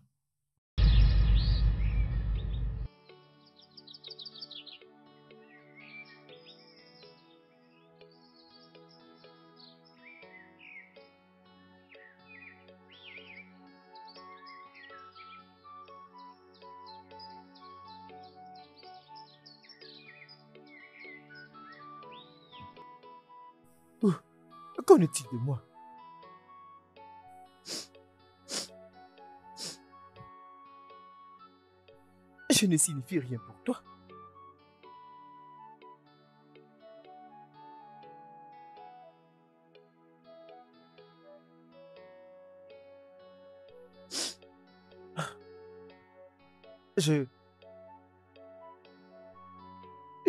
Speaker 7: Qu'en est-il de moi? Je ne signifie rien pour toi. Je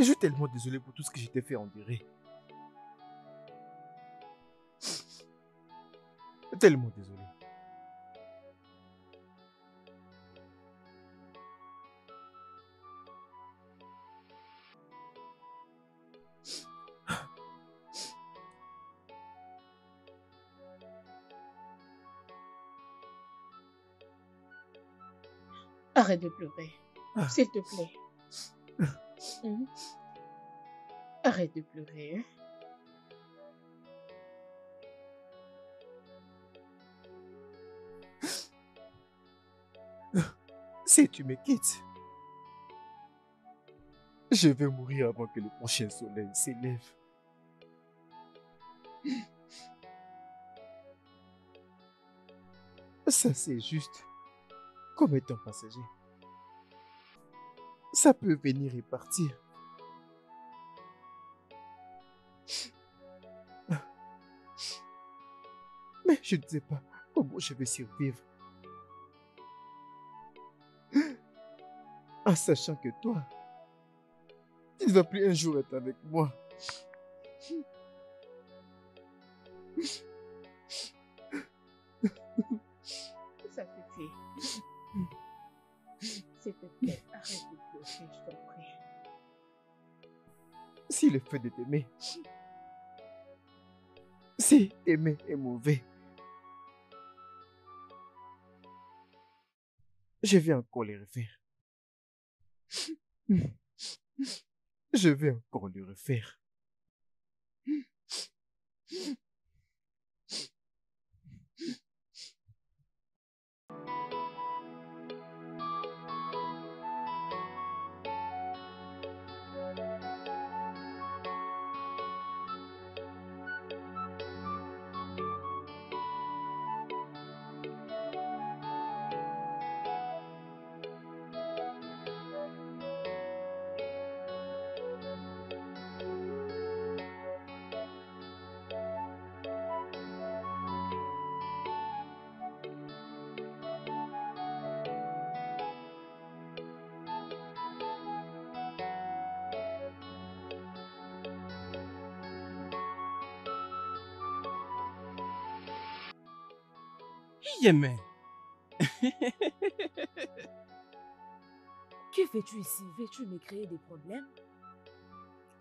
Speaker 7: suis tellement désolé pour tout ce que je t'ai fait endurer. Tellement désolé.
Speaker 1: Arrête de pleurer, s'il te plaît. Arrête de pleurer.
Speaker 7: Si tu me quittes, je vais mourir avant que le prochain soleil s'élève. Ça, c'est juste comme étant passager. Ça peut venir et partir. Mais je ne sais pas comment je vais survivre. En sachant que toi, tu ne vas plus un jour être avec moi.
Speaker 1: Ça suffit. S'il te plaît, arrête de pleurer, je t'en prie.
Speaker 7: Si le fait de t'aimer, si aimer est mauvais, je vais encore le refaire. Je vais encore le refaire.
Speaker 5: Yémen.
Speaker 8: Que fais-tu ici? Veux-tu me créer des problèmes?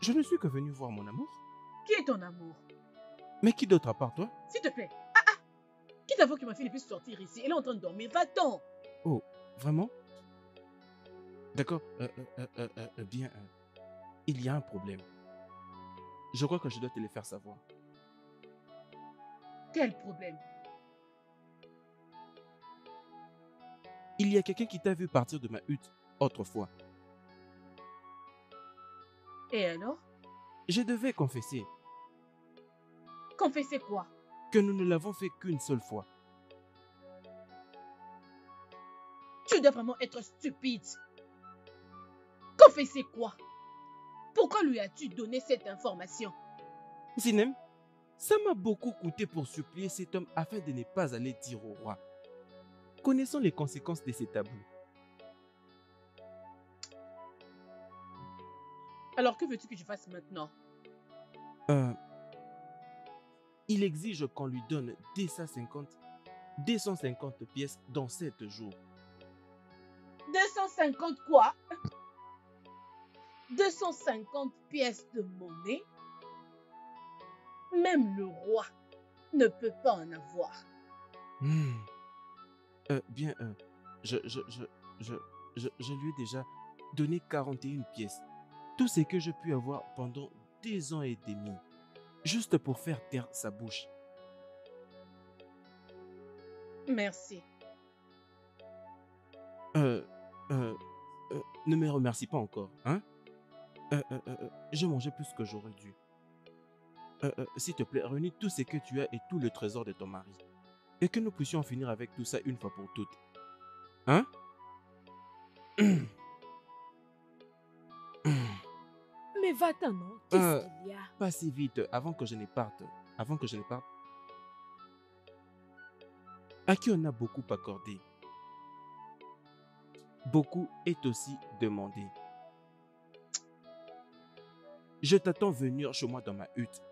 Speaker 5: Je ne suis que venu voir mon amour.
Speaker 1: Qui est ton amour?
Speaker 5: Mais qui d'autre à part toi?
Speaker 1: S'il te plaît. Ah ah! Qui t'avoue que ma fille ne puisse sortir ici? Elle est en train de dormir. Va-t'en!
Speaker 5: Oh, vraiment? D'accord. Bien, il y a un problème. Je crois que je dois te le faire savoir.
Speaker 1: Quel problème?
Speaker 5: Il y a quelqu'un qui t'a vu partir de ma hutte autrefois.
Speaker 1: Et alors?
Speaker 5: Je devais confesser
Speaker 1: Confesser quoi?
Speaker 5: que nous ne l'avons fait qu'une seule fois.
Speaker 1: Tu dois vraiment être stupide. Confesser quoi? Pourquoi lui as-tu donné cette information?
Speaker 5: Zinem, ça m'a beaucoup coûté pour supplier cet homme afin de ne pas aller dire au roi. Connaissons les conséquences de ces tabous.
Speaker 1: Alors que veux-tu que je fasse maintenant?
Speaker 5: Il exige qu'on lui donne 250 pièces dans 7 jours.
Speaker 1: 250 quoi? 250 pièces de monnaie? Même le roi ne peut pas en avoir.
Speaker 5: Bien, je lui ai déjà donné 41 pièces. Tout ce que j'ai pu avoir pendant 2 ans et demi. Juste pour faire taire sa bouche.
Speaker 1: Merci.
Speaker 5: Ne me remercie pas encore, hein? J'ai mangé plus que j'aurais dû. S'il te plaît, réunis tout ce que tu as et tout le trésor de ton mari. Et que nous puissions en finir avec tout ça une fois pour toutes. Hein?
Speaker 8: Mais va-t'en, non? Qu'est-ce qu'il y a?
Speaker 5: Pas si vite, avant que je ne parte. Avant que je ne parte. À qui on a beaucoup accordé. Beaucoup est aussi demandé. Je t'attends venir chez moi dans ma hutte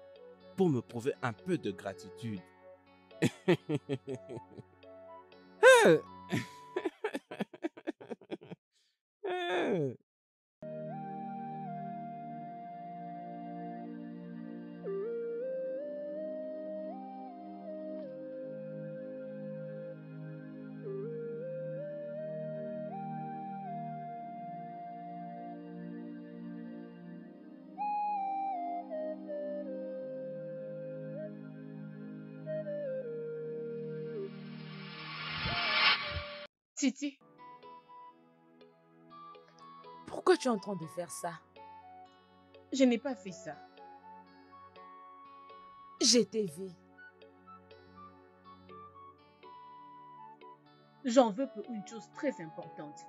Speaker 5: pour me prouver un peu de gratitude.
Speaker 1: Titi,
Speaker 8: Pourquoi tu es en train de faire ça?
Speaker 1: je n'ai pas fait ça.
Speaker 8: Je t'ai vu.
Speaker 1: J'en veux pour une chose très importante.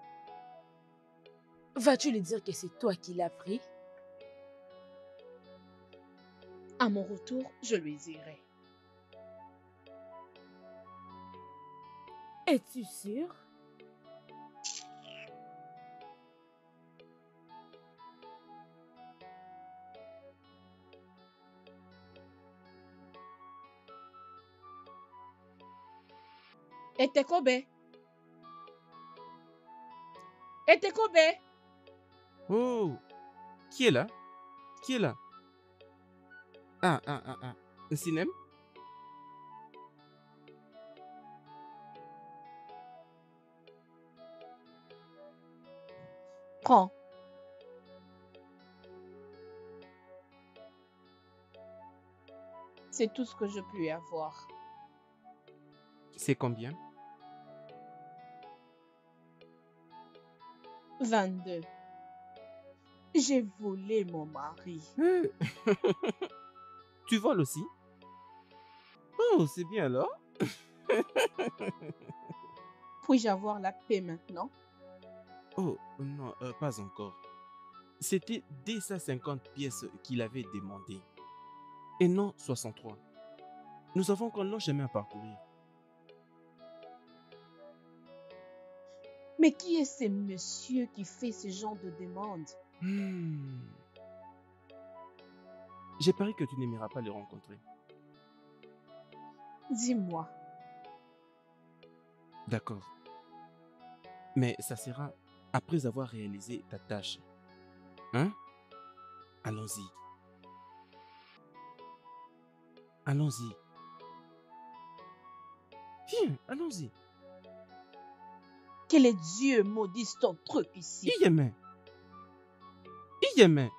Speaker 8: Vas-tu lui dire que c'est toi qui l'as pris?
Speaker 1: À mon retour, je lui dirai.
Speaker 8: Es-tu sûr?
Speaker 1: Etekobe. Etekobe.
Speaker 5: Oh, qui est là? Qui est là? Ah. Sinem?
Speaker 1: Prends. C'est tout ce que je puis avoir.
Speaker 5: C'est combien?
Speaker 1: 22. J'ai volé mon mari.
Speaker 5: Tu voles aussi? Oh, c'est bien alors.
Speaker 1: Puis-je avoir la paix maintenant?
Speaker 5: Oh, non, pas encore. C'était 250 pièces qu'il avait demandé. Et non 63. Nous avons encore long chemin à parcourir.
Speaker 1: Mais qui est ce monsieur qui fait ce genre de demande?
Speaker 5: J'ai parié que tu n'aimeras pas le rencontrer.
Speaker 1: Dis-moi.
Speaker 5: D'accord. Mais ça sera après avoir réalisé ta tâche. Hein? Allons-y. Allons-y. Viens, allons-y.
Speaker 1: Que les dieux maudissent ton truc ici.
Speaker 5: Iyeme. Iyeme.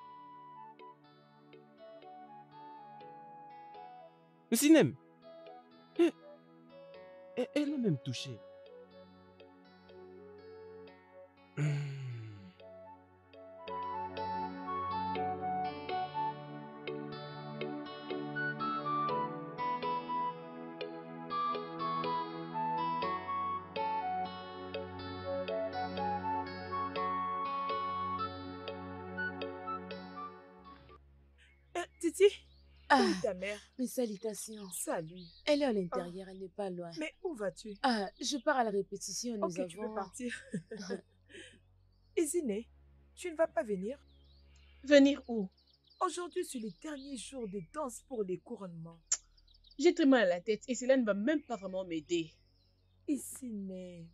Speaker 5: Sinem. Elle est même touchée.
Speaker 3: Titi, où est ta mère?
Speaker 8: Mes salutations.
Speaker 3: Salut.
Speaker 8: Elle est à l'intérieur, elle n'est pas loin.
Speaker 3: Mais où vas-tu?
Speaker 8: Je pars à la répétition, nous
Speaker 3: Ok, tu peux
Speaker 8: avons...
Speaker 3: partir. Izine, tu ne vas pas venir?
Speaker 1: Venir où?
Speaker 3: Aujourd'hui, c'est le dernier jour de danse pour les couronnements.
Speaker 1: J'ai très mal à la tête et cela ne va même pas vraiment m'aider.
Speaker 3: Izine,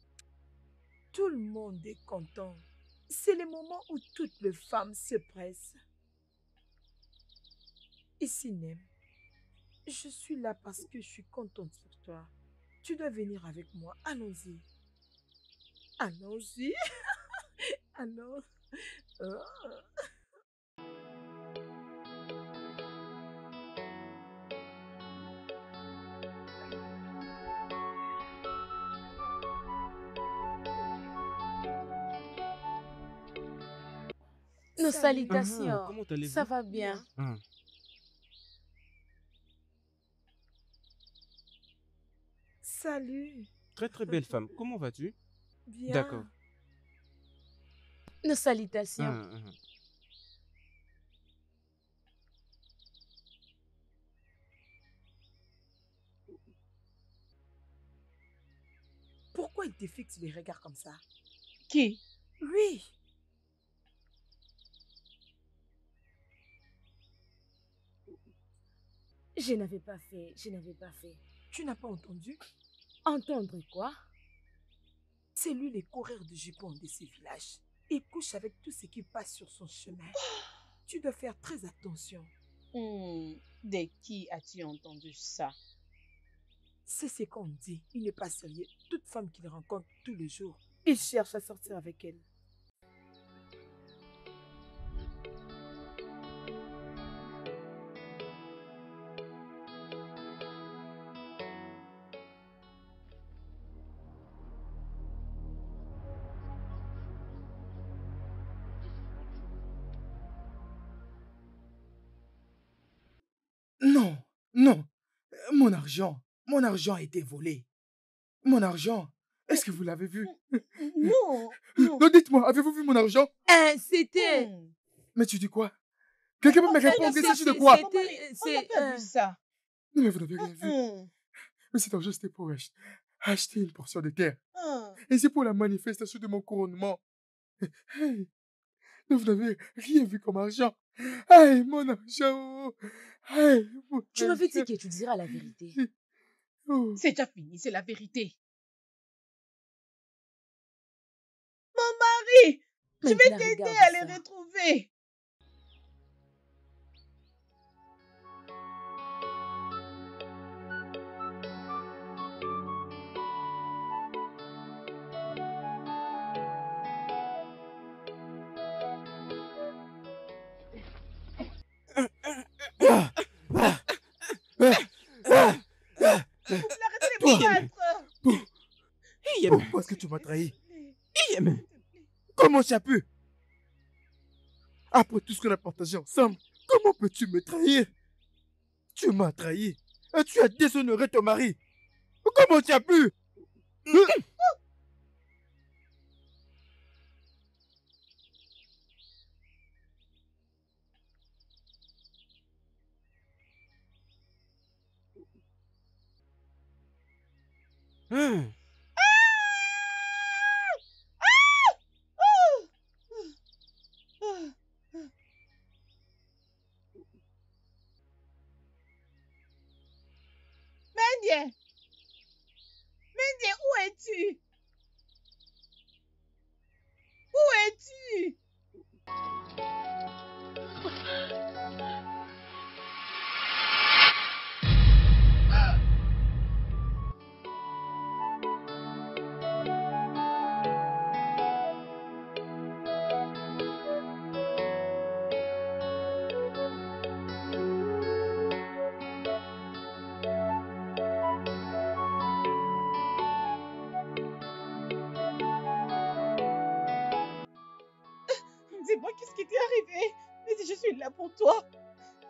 Speaker 3: tout le monde est content. C'est le moment où toutes les femmes se pressent. Izine, je suis là parce que je suis contente pour toi. Tu dois venir avec moi. Allons-y. Allons-y. Allons.
Speaker 8: Nos salutations.
Speaker 5: Comment allez-vous?
Speaker 8: Ça va bien.
Speaker 3: Salut.
Speaker 5: Très très belle femme. Comment vas-tu?
Speaker 3: Bien.
Speaker 5: D'accord.
Speaker 8: Nos salutations.
Speaker 3: Pourquoi il te fixe les regards comme ça?
Speaker 1: Qui?
Speaker 3: Lui.
Speaker 8: Je n'avais pas fait.
Speaker 3: Tu n'as pas entendu?
Speaker 8: Entendre quoi?
Speaker 3: C'est lui le coureur de jupons de ces villages. Il couche avec tout ce qui passe sur son chemin. Tu dois faire très attention.
Speaker 1: De qui as-tu entendu ça?
Speaker 3: C'est ce qu'on dit. Il n'est pas sérieux. Toute femme qu'il rencontre tous les jours, il cherche à sortir avec elle.
Speaker 4: Non, non. Mon argent a été volé. Mon argent, est-ce que vous l'avez vu?
Speaker 1: Non.
Speaker 4: Non, dites-moi, avez-vous vu mon argent?
Speaker 8: C'était...
Speaker 4: Mais tu dis quoi? Quelqu'un peut me répondre, il s'agit de quoi?
Speaker 1: On n'a pas vu ça.
Speaker 4: Non, mais vous n'avez rien vu. Mais cet argent, c'était pour acheter une portion de terre. Et c'est pour la manifestation de mon couronnement. Hey. Mais vous n'avez rien vu comme argent. Hey, mon argent. Hey,
Speaker 8: tu m'avais dit que tu diras la vérité.
Speaker 1: C'est déjà fini, c'est la vérité. Mon mari, je vais t'aider à les retrouver.
Speaker 4: Pourquoi est-ce que tu m'as trahi? Comment tu as pu? Après tout ce qu'on a partagé ensemble, comment peux-tu me trahir? Tu m'as trahi et tu as déshonoré ton mari. Comment tu as pu?
Speaker 1: Mendy, où es-tu? Où es-tu? pour toi.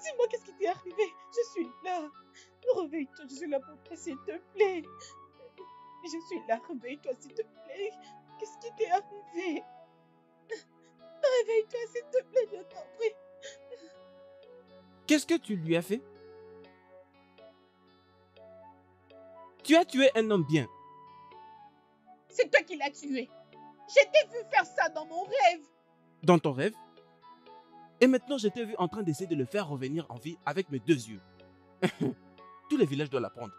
Speaker 1: Dis-moi qu'est-ce qui t'est arrivé. Je suis là. Réveille-toi, je suis là pour toi, s'il te plaît. Je suis là, réveille-toi, s'il te plaît. Qu'est-ce qui t'est arrivé? Réveille-toi, s'il te plaît, je t'en prie.
Speaker 5: Qu'est-ce que tu lui as fait? Tu as tué un homme bien.
Speaker 1: C'est toi qui l'as tué. Je t'ai vu faire ça dans mon rêve.
Speaker 5: Dans ton rêve? Et maintenant, je t'ai vu en train d'essayer de le faire revenir en vie avec mes 2 yeux. Tous les villages doivent l'apprendre.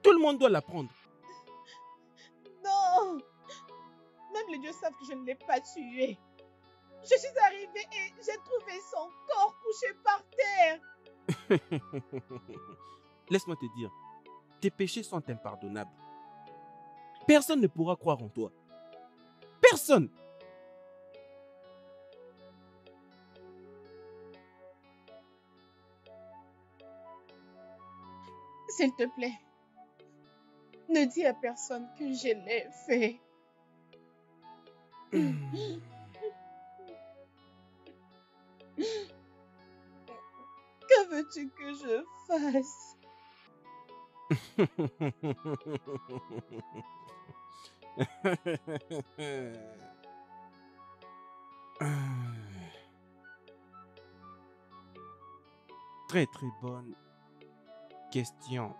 Speaker 5: Tout le monde doit l'apprendre.
Speaker 1: Non. Même les dieux savent que je ne l'ai pas tué. Je suis arrivée et j'ai trouvé son corps couché par terre.
Speaker 5: Laisse-moi te dire, tes péchés sont impardonnables. Personne ne pourra croire en toi. Personne.
Speaker 1: S'il te plaît, ne dis à personne que je l'ai fait. Que veux-tu que je fasse?
Speaker 5: Très très bonne question.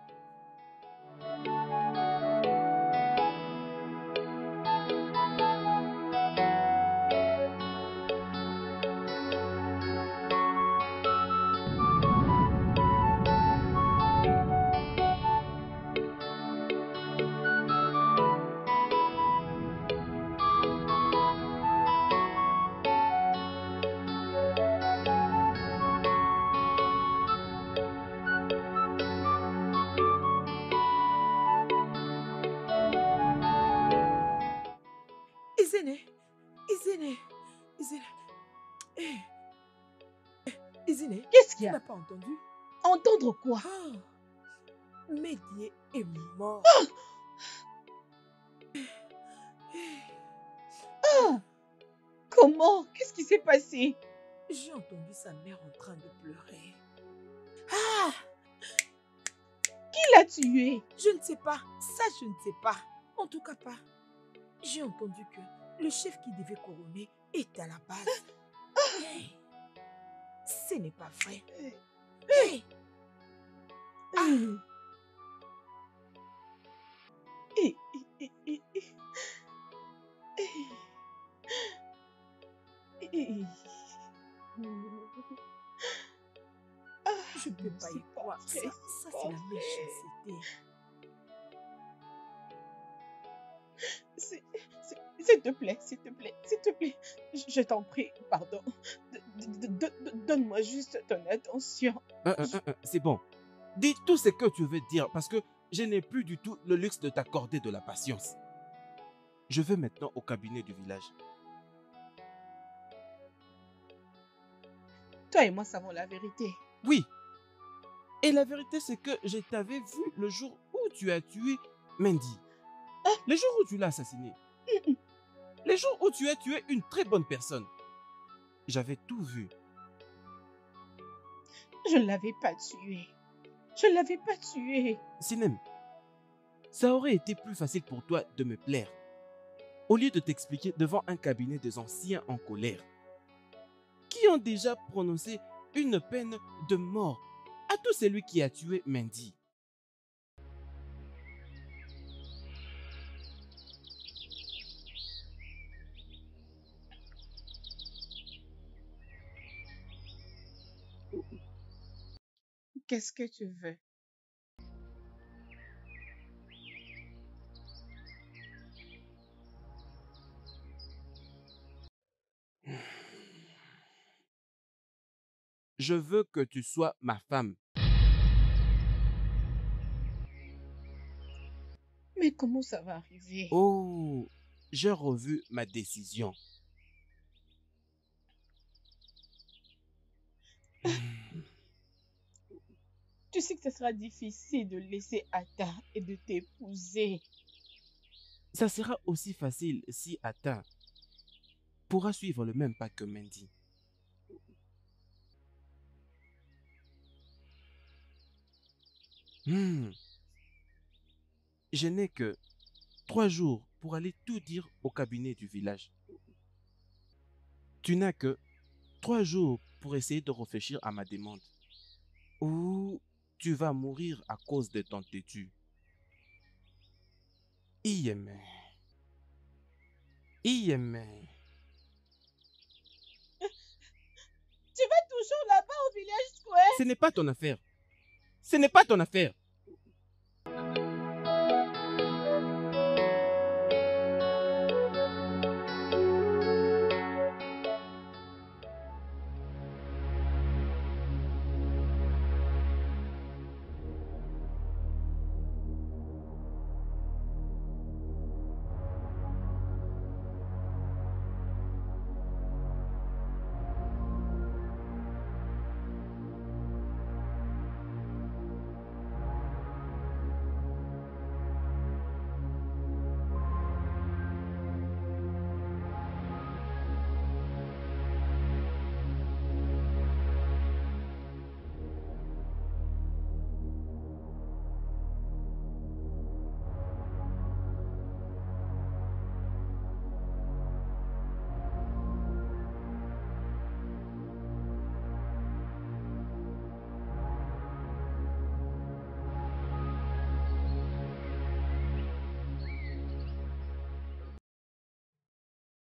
Speaker 3: Izine,
Speaker 1: Qu'est-ce qu'il
Speaker 3: tu
Speaker 1: y a?
Speaker 3: n'as pas entendu?
Speaker 1: Entendre quoi?
Speaker 3: Médié est mort.
Speaker 1: Comment? Qu'est-ce qui s'est passé?
Speaker 3: J'ai entendu sa mère en train de pleurer.
Speaker 1: Qui l'a tué?
Speaker 3: Je ne sais pas. Ça, je ne sais pas. En tout cas pas. J'ai entendu que le chef qui devait couronner est à la base. Ce n'est pas vrai. Je ne peux pas y croire. Ça c'est la méchanceté.
Speaker 1: S'il te plaît, s'il te plaît, s'il te plaît, je t'en prie, pardon. Donne-moi juste ton attention.
Speaker 5: C'est bon. Dis tout ce que tu veux dire parce que je n'ai plus du tout le luxe de t'accorder de la patience. Je vais maintenant au cabinet du village.
Speaker 1: Toi et moi savons la vérité.
Speaker 5: Oui. Et la vérité, c'est que je t'avais vu le jour où tu as tué Mendy. Le jour où tu l'as assassiné. Le jour où tu as tué une très bonne personne. J'avais tout vu.
Speaker 1: Je ne l'avais pas tué. Je ne l'avais pas tué.
Speaker 5: Sinem, ça aurait été plus facile pour toi de me plaire. Au lieu de t'expliquer devant un cabinet des anciens en colère, qui ont déjà prononcé une peine de mort à tout celui qui a tué Mendy.
Speaker 1: Qu'est-ce que tu veux?
Speaker 5: Je veux que tu sois ma femme.
Speaker 1: Mais comment ça va arriver?
Speaker 5: Oh, j'ai revu ma décision.
Speaker 1: Tu sais que ce sera difficile de laisser Atta et de t'épouser.
Speaker 5: Ça sera aussi facile si Atta pourra suivre le même pas que Mendy. Hmm. Je n'ai que 3 jours pour aller tout dire au cabinet du village. Tu n'as que 3 jours pour essayer de réfléchir à ma demande. Ou tu vas mourir à cause de ton têtu. Iémé. Iémé.
Speaker 1: Tu vas toujours là-bas au village square?
Speaker 5: Ce n'est pas ton affaire. Ce n'est pas ton affaire.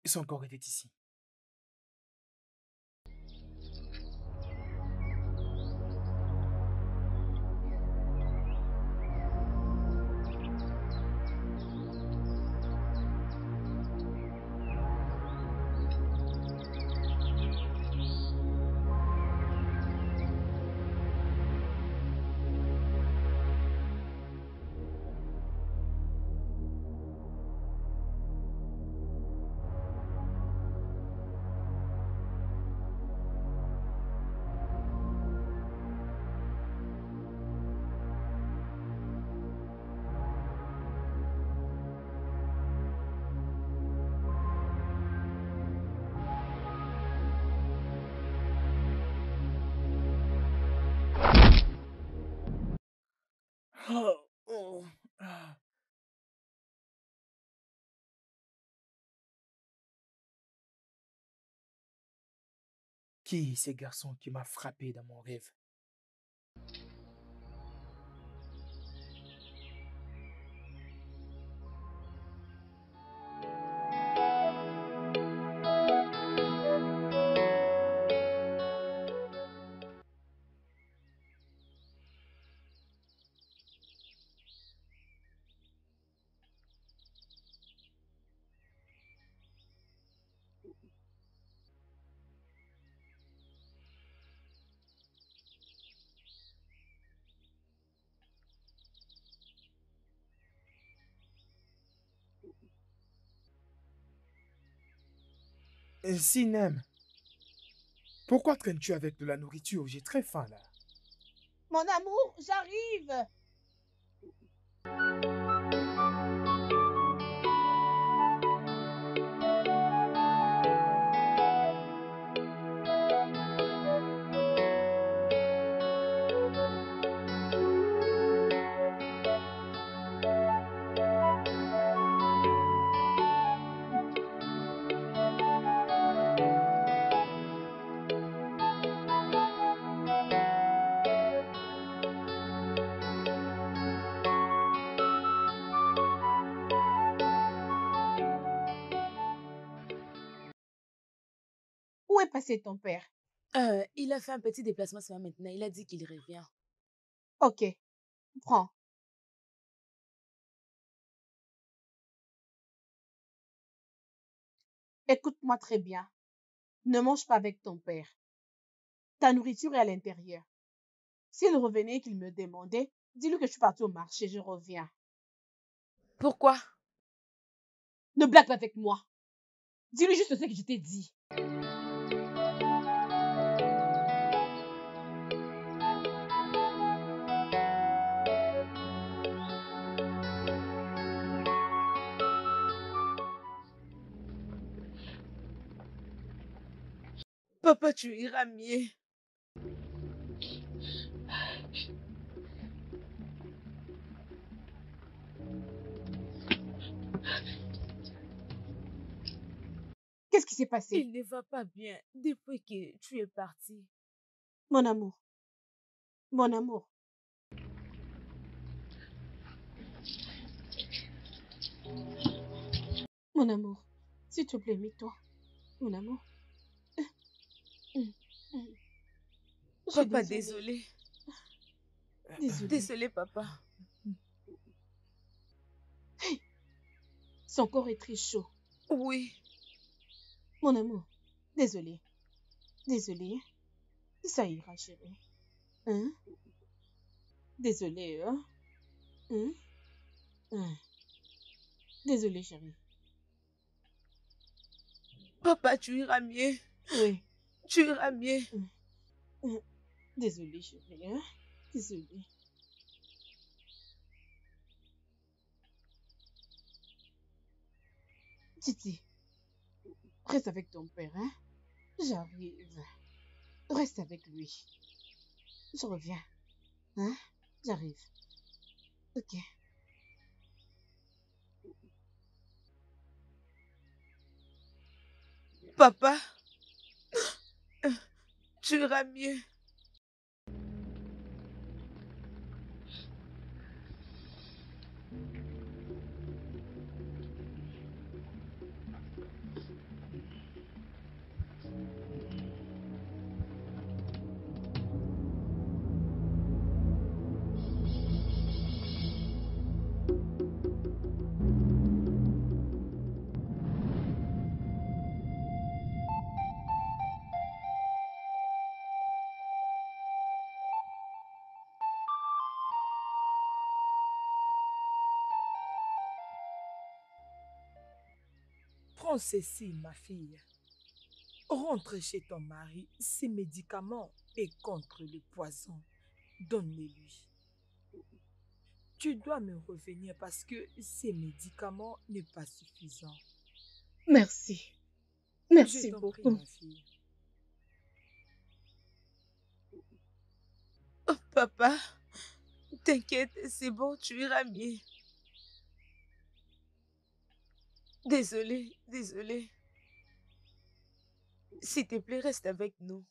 Speaker 4: Son corps était ici. Oh, oh, ah. Qui est ce garçon qui m'a frappé dans mon rêve? Sinem, pourquoi traînes-tu avec de la nourriture? J'ai très faim là.
Speaker 1: Mon amour, j'arrive. Où est passé ton père?
Speaker 8: Il a fait un petit déplacement ce matin maintenant. Il a dit qu'il revient.
Speaker 1: Ok, prends. Écoute-moi très bien. Ne mange pas avec ton père. Ta nourriture est à l'intérieur. S'il revenait et qu'il me demandait, dis-lui que je suis partie au marché, je reviens.
Speaker 8: Pourquoi?
Speaker 1: Ne blague pas avec moi. Dis-lui juste ce que je t'ai dit.
Speaker 8: Papa, tu iras mieux.
Speaker 1: Qu'est-ce qui s'est passé?
Speaker 8: Il ne va pas bien depuis que tu es parti.
Speaker 1: Mon amour. Mon amour. Mon amour. S'il te plaît, mets-toi. Mon amour.
Speaker 8: Papa, désolé.
Speaker 1: Désolée.
Speaker 8: Désolé, papa.
Speaker 1: Hey, son corps est très chaud.
Speaker 8: Oui.
Speaker 1: Mon amour, désolé. Désolé. Ça ira, chérie. Hein? Désolé, hein? Hein? Désolé, chérie.
Speaker 8: Papa, tu iras mieux.
Speaker 1: Oui.
Speaker 8: Tu iras mieux.
Speaker 1: Désolé, chérie, hein? Désolé. Titi, reste avec ton père, hein? J'arrive. Reste avec lui. Je reviens. Hein? J'arrive. Ok.
Speaker 8: Papa, tu iras mieux.
Speaker 3: Prends ceci, ma fille. Rentre chez ton mari. Ces médicaments et contre le poison. Donne-les-lui. Tu dois me revenir parce que ces médicaments n'est pas suffisant.
Speaker 1: Merci. Merci
Speaker 3: Je t'en
Speaker 1: beaucoup.
Speaker 3: prie, ma fille.
Speaker 8: Oh, papa, t'inquiète, c'est bon, tu iras mieux. Désolé, désolé. S'il te plaît, reste avec nous.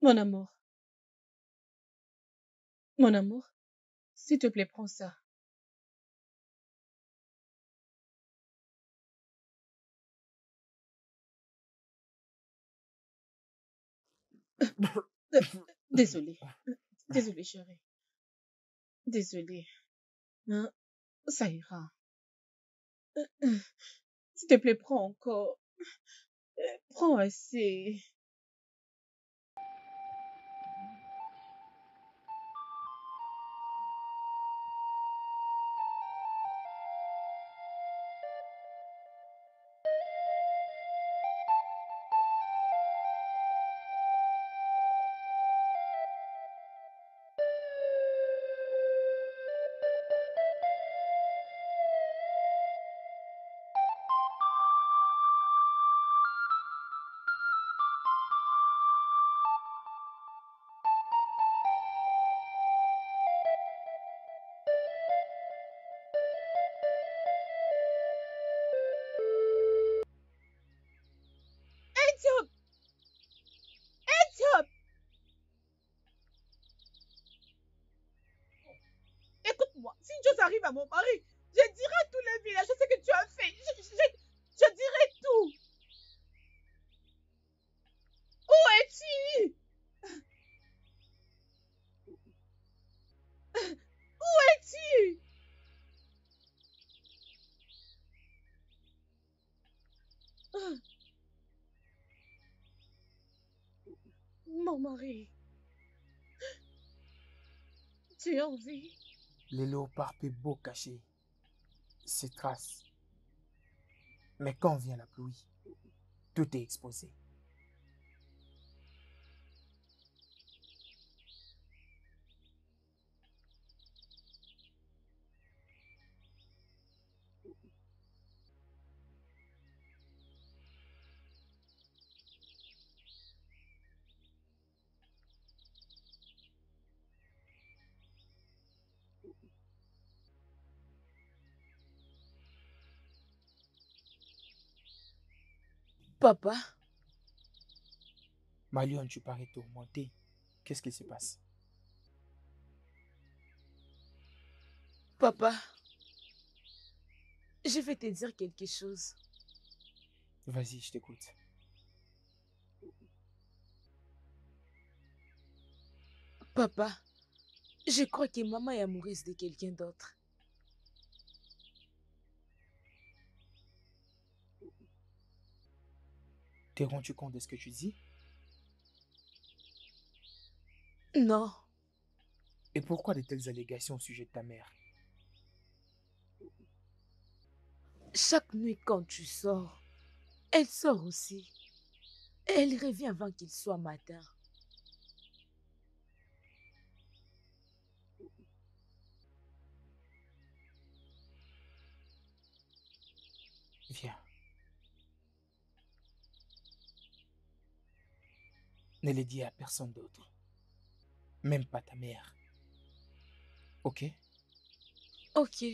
Speaker 1: Mon amour. Mon amour, s'il te plaît, prends ça. Désolée. Désolée, chérie. Désolée. Hein? Ça ira. S'il te plaît, prends encore. Prends assez. Job! Job! Écoute-moi, si une chose arrive à mon mari, je dirai à tous les villages ce que tu as fait. Je dirai tout. Où es-tu? Où es-tu? Mon mari. Tu es en vie?
Speaker 4: Les léopards peuvent beau cacher ses traces, Mais quand vient la pluie, tout est exposé.
Speaker 8: Papa,
Speaker 4: Malion, tu parais tourmenté. Qu'est-ce qui se passe?
Speaker 8: papa, je vais te dire quelque chose.
Speaker 4: Vas-y, je t'écoute.
Speaker 8: Papa, je crois que maman est amoureuse de quelqu'un d'autre.
Speaker 4: T'es rendu compte de ce que tu dis?
Speaker 8: Non,
Speaker 4: Et pourquoi de telles allégations au sujet de ta mère?
Speaker 8: chaque nuit quand tu sors, elle sort aussi. Et elle revient avant qu'il soit matin.
Speaker 4: Viens. Ne le dis à personne d'autre. Même pas ta mère. Ok?
Speaker 8: Ok.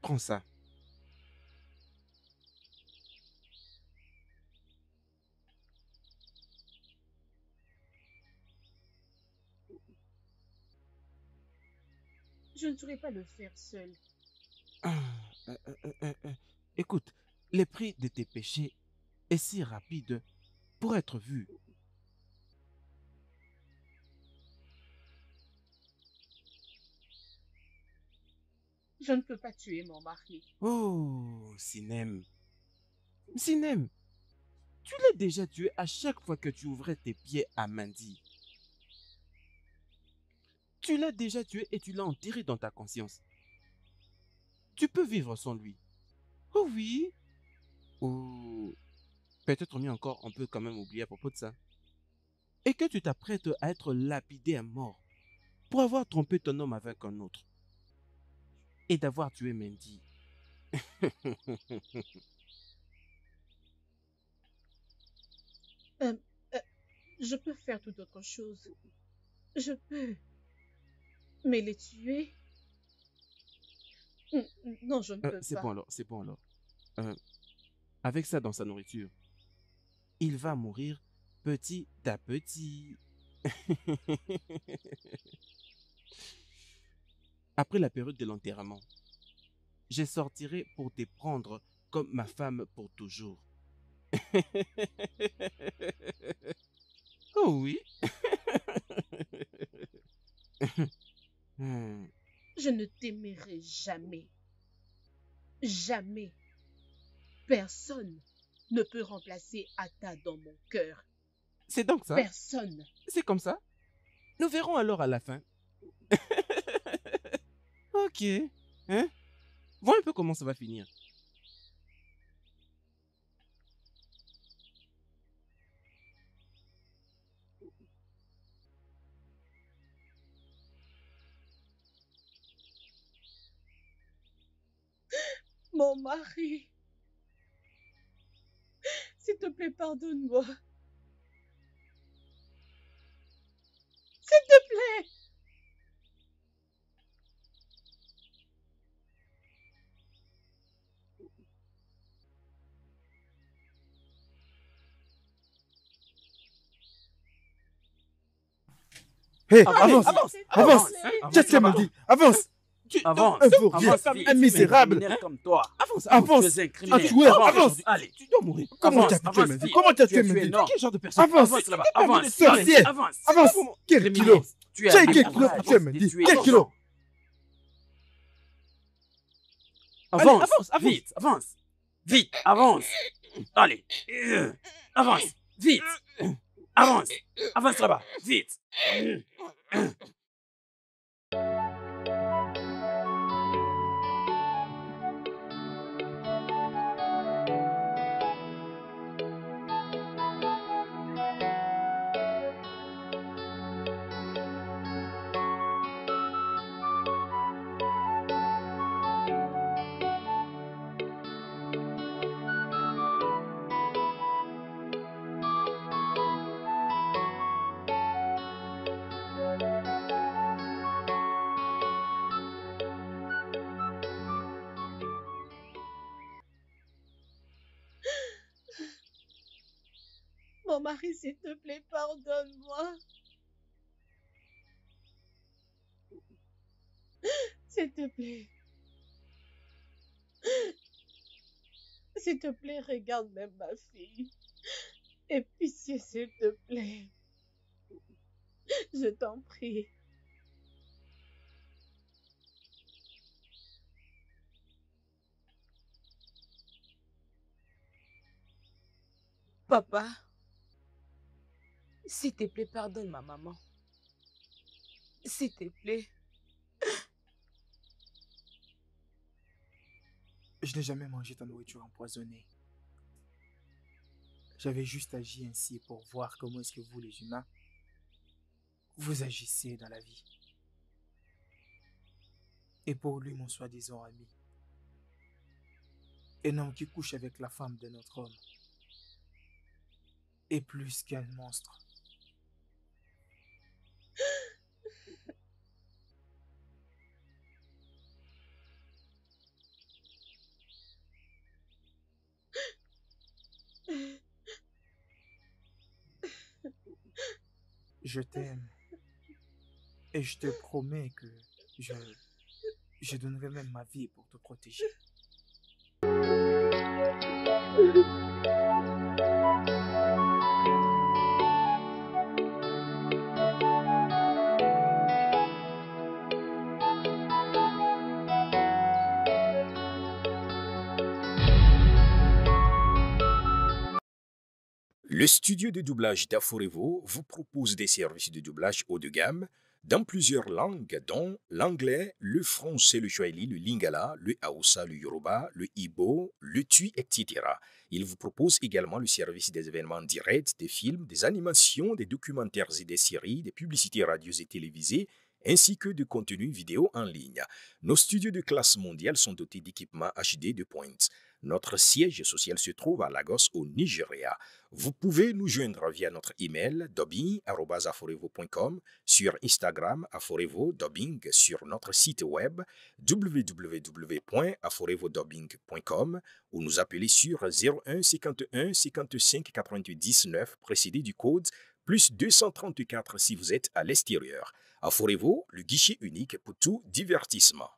Speaker 5: Prends ça.
Speaker 1: Je ne saurais pas le faire seul.
Speaker 5: Ah, euh, euh, euh, euh. Écoute, le prix de tes péchés est si rapide pour être vu.
Speaker 1: Je ne peux pas tuer mon mari.
Speaker 5: Oh, Sinem. Sinem, tu l'as déjà tué à chaque fois que tu ouvrais tes pieds à Mandy. Tu l'as déjà tué et tu l'as enterré dans ta conscience. Tu peux vivre sans lui. Oh oui. Ou peut-être mieux encore, on peut quand même oublier à propos de ça. Et que tu t'apprêtes à être lapidé à mort pour avoir trompé ton homme avec un autre. Et d'avoir tué Mandy.
Speaker 1: Euh, euh, je peux faire toute autre chose. Je peux. Mais les tuer? Non, je ne peux
Speaker 5: C'est
Speaker 1: pas.
Speaker 5: bon alors, c'est bon alors. Euh, avec ça dans sa nourriture, il va mourir petit à petit. Après la période de l'enterrement, je sortirai pour te prendre comme ma femme pour toujours. Oh oui. Hmm.
Speaker 1: Je ne t'aimerai jamais. Jamais. Personne ne peut remplacer Atta dans mon cœur.
Speaker 5: C'est donc ça?
Speaker 1: Personne.
Speaker 5: C'est comme ça? Nous verrons alors à la fin. Ok. Hein? Vois un peu comment ça va finir.
Speaker 1: Mon mari. S'il te plaît, pardonne-moi. S'il te plaît.
Speaker 7: Hé,
Speaker 6: Allez,
Speaker 7: avance,
Speaker 6: avance,
Speaker 7: avance. Qu'est-ce qu'elle m'a dit? Avance.
Speaker 6: Avance,
Speaker 7: Un vaurien,
Speaker 6: avance, vite.
Speaker 7: un misérable.
Speaker 6: criminel comme toi.
Speaker 5: Avance,
Speaker 7: Avance.
Speaker 6: Tu es un
Speaker 7: Un
Speaker 6: criminel.
Speaker 7: tueur, avance.
Speaker 6: Allez,
Speaker 5: Tu dois mourir.
Speaker 7: Comment
Speaker 6: avance,
Speaker 7: t'as tué
Speaker 6: avance,
Speaker 7: Mendy?
Speaker 6: vite.
Speaker 7: Comment t'as
Speaker 6: Tu as
Speaker 7: tué
Speaker 6: tué
Speaker 7: Mendy?
Speaker 6: non.
Speaker 5: Quel genre de personne?
Speaker 7: Avance.
Speaker 6: Avance là-bas,
Speaker 5: pas
Speaker 6: avance.
Speaker 5: de
Speaker 7: sorcier.
Speaker 6: Avance.
Speaker 7: Avance. Quel
Speaker 6: Criminel.
Speaker 7: kilo?
Speaker 6: Tu es
Speaker 7: J'ai
Speaker 6: un
Speaker 7: quel kilo
Speaker 6: courage
Speaker 7: tu as
Speaker 6: de
Speaker 7: Mendy?
Speaker 6: tuer
Speaker 7: Quel
Speaker 6: les
Speaker 7: kilo?
Speaker 6: gens. Avance,
Speaker 5: avance, avance.
Speaker 6: vite, avance. Vite, avance. Allez, avance, vite. Avance, avance là-bas, vite.
Speaker 1: Mon mari, s'il te plaît, pardonne-moi. S'il te plaît. S'il te plaît, regarde même ma fille. Et pitié, s'il te plaît. Je t'en prie.
Speaker 8: Papa, s'il te plaît, pardonne ma maman. S'il te plaît.
Speaker 4: Je n'ai jamais mangé ta nourriture empoisonnée. J'avais juste agi ainsi pour voir comment est-ce que vous, les humains, vous agissez dans la vie. Et pour lui, mon soi-disant ami, un homme qui couche avec la femme d'un autre homme est plus qu'un monstre. Je t'aime. Et je te promets que je donnerai même ma vie pour te protéger.
Speaker 9: Le studio de doublage d'Aforevo vous propose des services de doublage haut de gamme dans plusieurs langues, dont l'anglais, le français, le swahili, le lingala, le hausa, le yoruba, le igbo, le tui, etc. Il vous propose également le service des événements directs, des films, des animations, des documentaires et des séries, des publicités radios et télévisées, ainsi que de contenus vidéo en ligne. Nos studios de classe mondiale sont dotés d'équipements HD de pointe. Notre siège social se trouve à Lagos, au Nigeria. Vous pouvez nous joindre via notre email dubbing@aforevo.com, sur Instagram aforevo-dubbing, sur notre site web www.aforevodubbing.com ou nous appeler sur 01 51 55 99 précédé du code plus 234 si vous êtes à l'extérieur. Aforevo, le guichet unique pour tout divertissement.